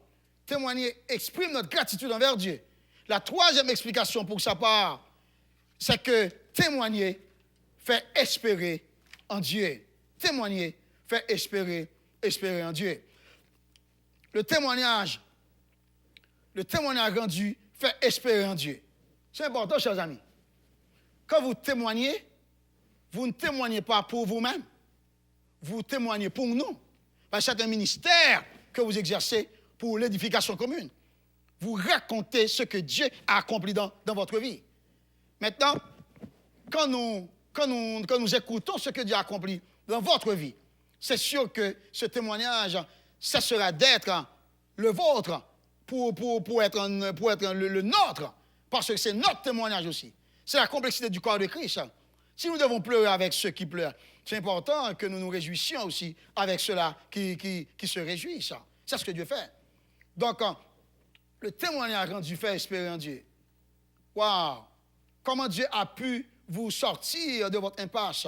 [SPEAKER 1] témoigner exprime notre gratitude envers Dieu. La troisième explication pour sa part, c'est que témoigner fait espérer en Dieu. Témoigner fait espérer en Dieu. Le témoignage rendu fait espérer en Dieu. C'est important, chers amis. Quand vous témoignez, vous ne témoignez pas pour vous-même. Vous témoignez pour nous. Parce que c'est un ministère que vous exercez pour l'édification commune. Vous racontez ce que Dieu a accompli dans votre vie. Maintenant, quand nous écoutons ce que Dieu a accompli dans votre vie, c'est sûr que ce témoignage cessera d'être le vôtre pour être le nôtre, parce que c'est notre témoignage aussi. C'est la complexité du corps de Christ. Si nous devons pleurer avec ceux qui pleurent, c'est important que nous nous réjouissions aussi avec ceux-là qui se réjouissent. C'est ce que Dieu fait. Donc, le témoignage rendu fait espérer en Dieu. Waouh! Comment Dieu a pu vous sortir de votre impasse,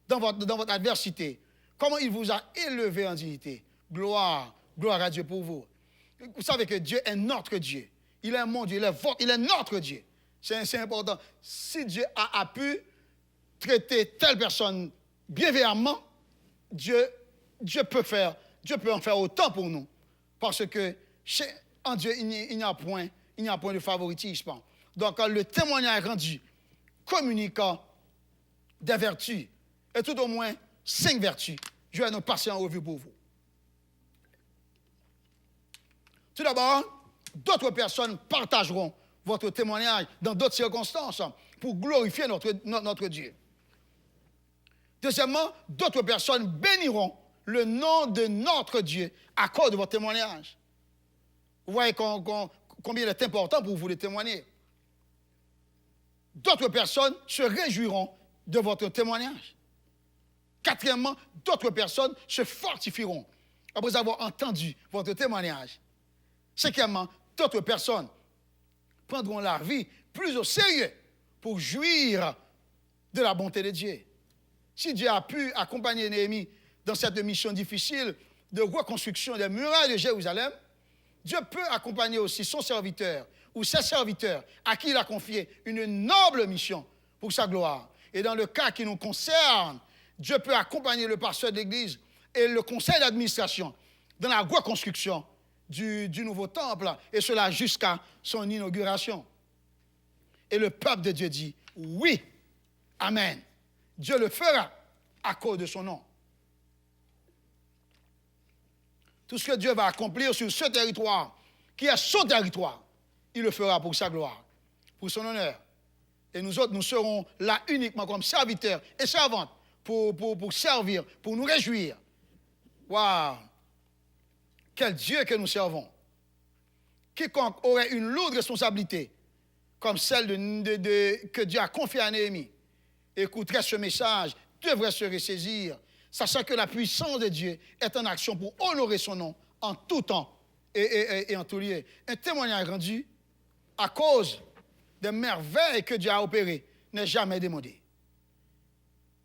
[SPEAKER 1] dans votre adversité. Comment il vous a élevé en dignité. Gloire à Dieu pour vous. Vous savez que Dieu est notre Dieu. Il est mon Dieu, il est notre Dieu. C'est important. Si Dieu a pu traiter telle personne bienveillamment, Dieu peut en faire autant pour nous. Parce que en Dieu, il n'y a point de favoritisme. Donc, le témoignage rendu communiquant des vertus, et tout au moins 5 vertus, je vais nous passer en revue pour vous. Tout d'abord, d'autres personnes partageront votre témoignage dans d'autres circonstances pour glorifier notre Dieu. Deuxièmement, d'autres personnes béniront le nom de notre Dieu à cause de votre témoignage. Vous voyez combien il est important pour vous de témoigner. D'autres personnes se réjouiront de votre témoignage. Quatrièmement, d'autres personnes se fortifieront après avoir entendu votre témoignage. Cinquièmement, d'autres personnes prendront la vie plus au sérieux pour jouir de la bonté de Dieu. Si Dieu a pu accompagner Néhémie dans cette mission difficile de reconstruction des murailles de Jérusalem, Dieu peut accompagner aussi son serviteur ou ses serviteurs à qui il a confié une noble mission pour sa gloire. Et dans le cas qui nous concerne, Dieu peut accompagner le pasteur de l'Église et le conseil d'administration dans la reconstruction du nouveau temple, et cela jusqu'à son inauguration. Et le peuple de Dieu dit, oui, amen. Dieu le fera à cause de son nom. Tout ce que Dieu va accomplir sur ce territoire, qui est son territoire, il le fera pour sa gloire, pour son honneur. Et nous autres, nous serons là uniquement comme serviteurs et servantes pour servir, pour nous réjouir. Waouh! Quel Dieu que nous servons! Quiconque aurait une lourde responsabilité, comme celle que Dieu a confiée à Néhémie, écouterait ce message, devrait se ressaisir, sachant que la puissance de Dieu est en action pour honorer son nom en tout temps et en tout lieu. Un témoignage rendu à cause des merveilles que Dieu a opérées n'est jamais demandé.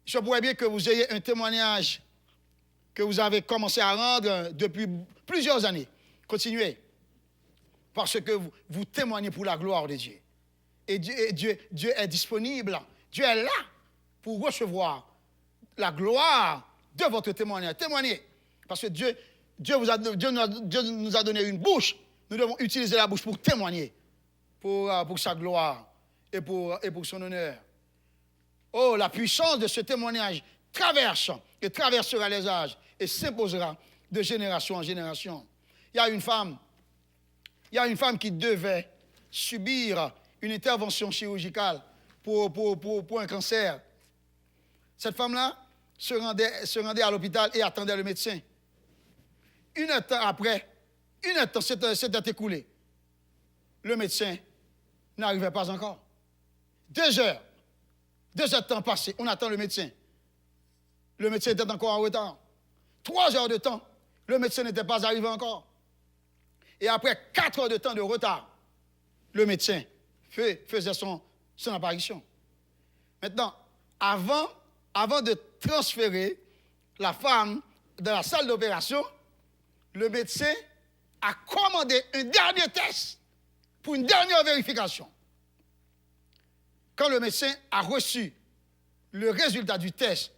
[SPEAKER 1] Je pourrais bien que vous ayez un témoignage que vous avez commencé à rendre depuis plusieurs années. Continuez. Parce que vous témoignez pour la gloire de Dieu. Et Dieu est disponible. Dieu est là pour recevoir la gloire de votre témoignage. Témoignez. Parce que Dieu nous a donné une bouche. Nous devons utiliser la bouche pour témoigner. Pour sa gloire et pour son honneur. Oh, la puissance de ce témoignage traverse et traversera les âges et s'imposera de génération en génération. Il y a une femme qui devait subir une intervention chirurgicale pour un cancer. Cette femme-là se rendait à l'hôpital et attendait le médecin. Une heure après, s'était écoulée. Le médecin n'arrivait pas encore. 2 heures de temps passé, on attend le médecin. Le médecin était encore en retard. 3 heures de temps, le médecin n'était pas arrivé encore. Et après 4 heures de temps de retard, le médecin faisait son apparition. Maintenant, avant de transférer la femme dans la salle d'opération, le médecin a commandé un dernier test pour une dernière vérification. Quand le médecin a reçu le résultat du test,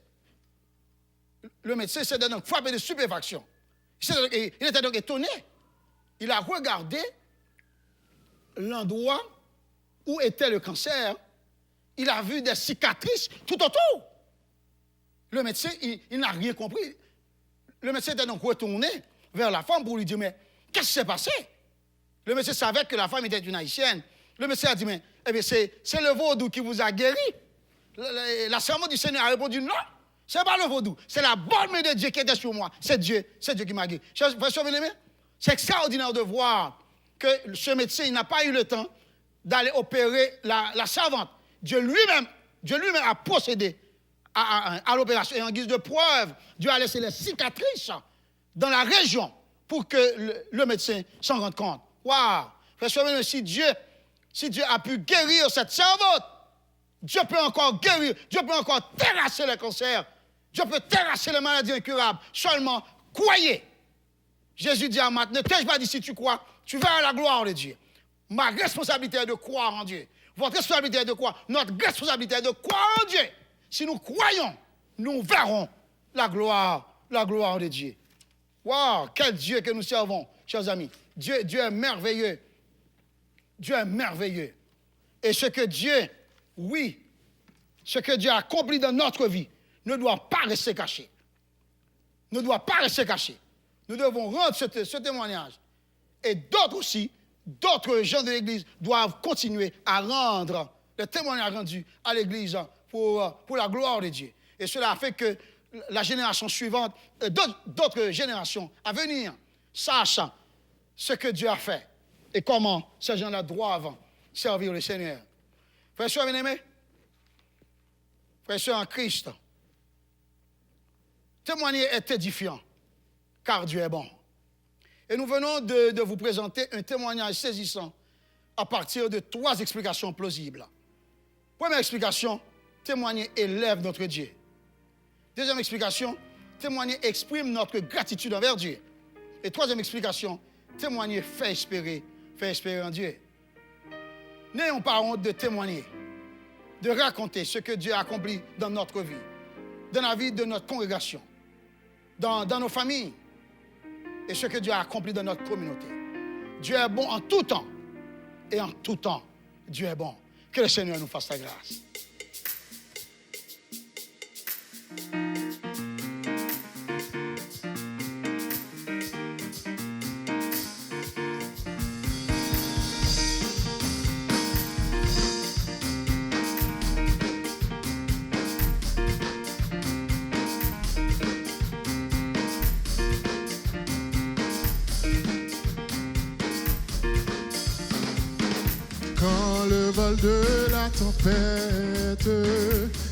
[SPEAKER 1] le médecin s'est donc frappé de stupéfaction. Il était donc étonné. Il a regardé l'endroit où était le cancer. Il a vu des cicatrices tout autour. Le médecin, il n'a rien compris. Le médecin était donc retourné vers la femme pour lui dire, mais qu'est-ce qui s'est passé? Le médecin savait que la femme était une haïtienne. Le médecin a dit, mais c'est le vaudou qui vous a guéri. La servante du Seigneur a répondu, non, ce n'est pas le vaudou. C'est la bonne main de Dieu qui était sur moi. C'est Dieu qui m'a guéri. Frère bien-aimé, c'est extraordinaire de voir que ce médecin n'a pas eu le temps d'aller opérer la servante. Dieu lui-même a procédé à l'opération. Et en guise de preuve, Dieu a laissé les cicatrices dans la région pour que le médecin s'en rende compte. Waouh! Frère, si Dieu a pu guérir cette servante, Dieu peut encore guérir, Dieu peut encore terrasser les cancers, Dieu peut terrasser les maladies incurables. Seulement, croyez. Jésus dit à Marthe, ne t'ai-je pas dit si tu crois, tu verras la gloire de Dieu. Ma responsabilité est de croire en Dieu. Votre responsabilité est de croire. Notre responsabilité est de croire en Dieu. Si nous croyons, nous verrons la gloire de Dieu. Waouh, quel Dieu que nous servons, chers amis. Dieu est merveilleux. Dieu est merveilleux. Et ce que Dieu a accompli dans notre vie ne doit pas rester caché. Ne doit pas rester caché. Nous devons rendre ce témoignage. Et d'autres aussi, d'autres gens de l'Église doivent continuer à rendre le témoignage rendu à l'Église pour la gloire de Dieu. Et cela a fait que la génération suivante, d'autres générations à venir, sachent ce que Dieu a fait. et comment ces gens-là doivent servir le Seigneur. Frères et sœurs bien-aimés, frères et sœurs en Christ, témoigner est édifiant, car Dieu est bon. Et nous venons de vous présenter un témoignage saisissant à partir de 3 explications plausibles. Première explication, témoigner élève notre Dieu. Deuxième explication, témoigner exprime notre gratitude envers Dieu. Et troisième explication, témoigner fait espérer en Dieu. N'ayons pas honte de témoigner, de raconter ce que Dieu a accompli dans notre vie, dans la vie de notre congrégation, dans nos familles, et ce que Dieu a accompli dans notre communauté. Dieu est bon en tout temps, et en tout temps, Dieu est bon. Que le Seigneur nous fasse sa grâce.
[SPEAKER 4] Quand le vol de la tempête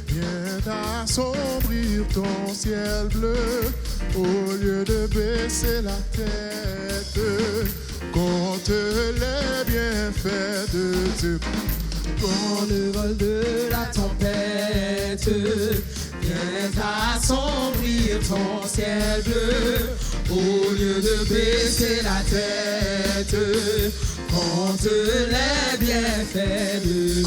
[SPEAKER 4] vient assombrir ton ciel bleu, au lieu de baisser la tête, compte les bienfaits de Dieu.
[SPEAKER 7] Quand le vol de la tempête vient assombrir ton ciel bleu, au lieu de baisser la tête, compte les bienfaits de Dieu.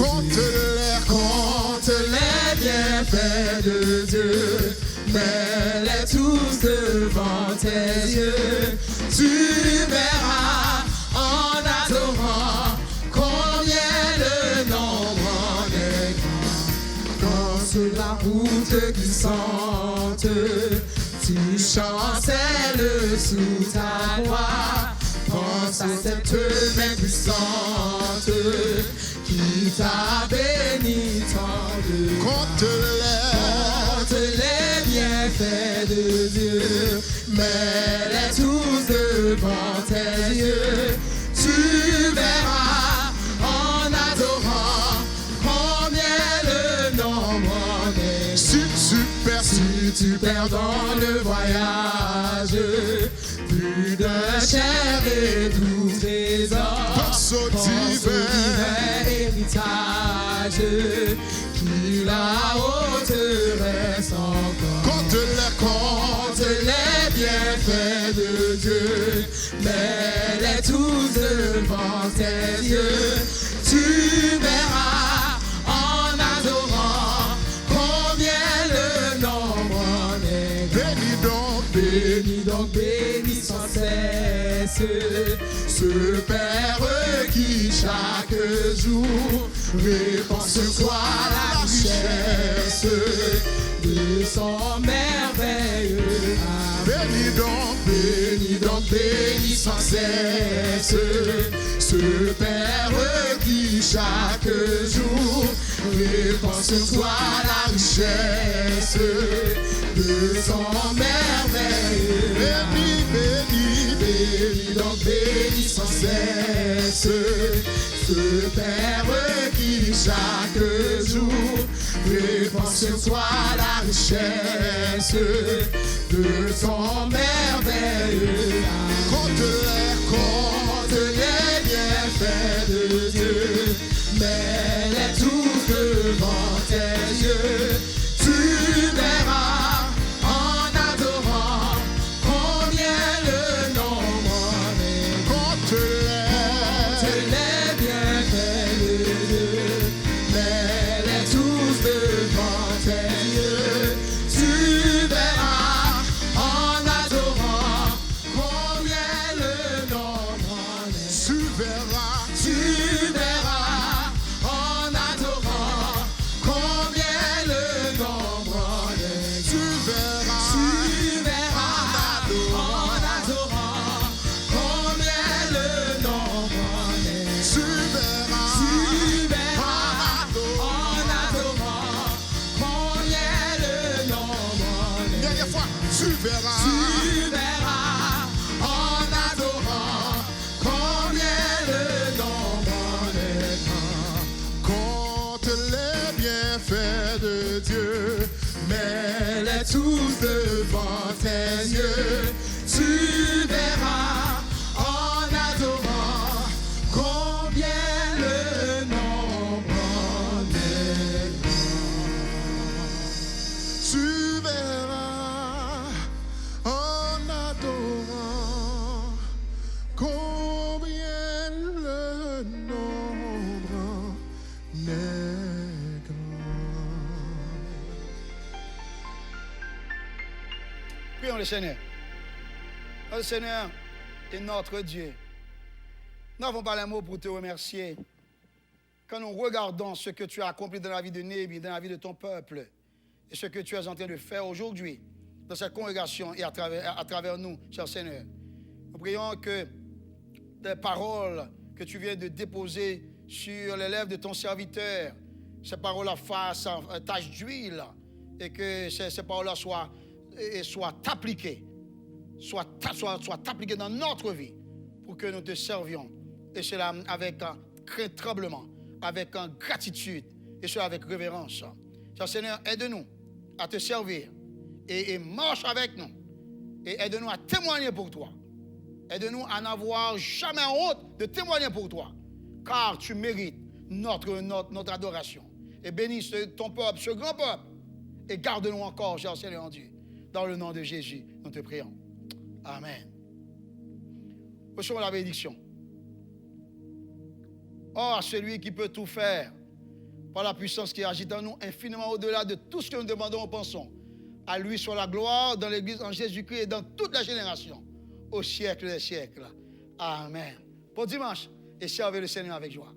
[SPEAKER 7] Compte les bienfaits de Dieu. Mets-les tous devant tes yeux. Tu verras en adorant combien le nombre en est grand. Quand sur la route glissante, tu chancelles sous ta voix. Pense à cette main puissante qui t'a béni tant de
[SPEAKER 4] Compte
[SPEAKER 7] les bienfaits de Dieu, mets-les tous devant tes yeux. Tu verras en adorant combien le nombre en est.
[SPEAKER 4] Si
[SPEAKER 7] tu perds dans le voyage, plus de chair et doux trésors,
[SPEAKER 4] pense au divin
[SPEAKER 7] héritage qui là-haut te reste encore.
[SPEAKER 4] Compte
[SPEAKER 7] les bienfaits de Dieu, mets-les tous devant tes yeux. Tu verras en adorant combien le nombre en est. Bénis donc, bénis sans cesse ce Père qui chaque jour répand sur toi la richesse de son merveilleux amour. Bénis donc, bénis sans cesse ce Père qui chaque jour répand sur toi la richesse de son merveilleux amour. Bénis donc, bénis sans cesse ce Père qui chaque jour répand sur toi la richesse de son merveilleux amour. Compte les bienfaits de Dieu, mets-les tous devant tes yeux. Tu verras en adorant combien le nombre en est. Compte les bienfaits de Dieu, mets-les tous devant tes yeux. Tu verras en adorant combien le nombre en est. Tu verras en adorant combien le nombre en est. Tu verras en adorant combien le nombre en est. Tu verras en adorant combien le nombre en est.
[SPEAKER 4] Dernière fois, tu verras.
[SPEAKER 7] Tu verras en adorant combien le
[SPEAKER 4] Dieu, mets-les tous devant tes yeux. Tu verras en adorant combien le nombre en est grand. Tu verras en adorant combien le nombre en est grand.
[SPEAKER 1] Prions le Seigneur. Le Seigneur est notre Dieu. Nous n'avons pas les mots pour te remercier. Quand nous regardons ce que tu as accompli dans la vie de Néhémie, dans la vie de ton peuple, et ce que tu es en train de faire aujourd'hui, dans cette congrégation et à travers nous, cher Seigneur, nous prions que les paroles que tu viens de déposer sur les lèvres de ton serviteur, ces paroles-là fassent tache d'huile et que ces paroles-là soient appliquées. Soit appliquées dans notre vie pour que nous te servions. Et cela avec un tremblement, avec gratitude et cela avec révérence. Cher Seigneur, aide-nous à te servir et marche avec nous. Et aide-nous à témoigner pour toi. Aide-nous à n'avoir jamais honte de témoigner pour toi. Car tu mérites notre adoration. Et bénis ton peuple, ce grand peuple. Et garde-nous encore, cher Seigneur Dieu. Dans le nom de Jésus, nous te prions. Amen. Recevons la bénédiction. Or, celui qui peut tout faire, par la puissance qui agit en nous, infiniment au-delà de tout ce que nous demandons ou pensons, à lui soit la gloire dans l'Église en Jésus-Christ et dans toutes les générations, au siècle des siècles. Amen. Bon dimanche et servez le Seigneur avec joie.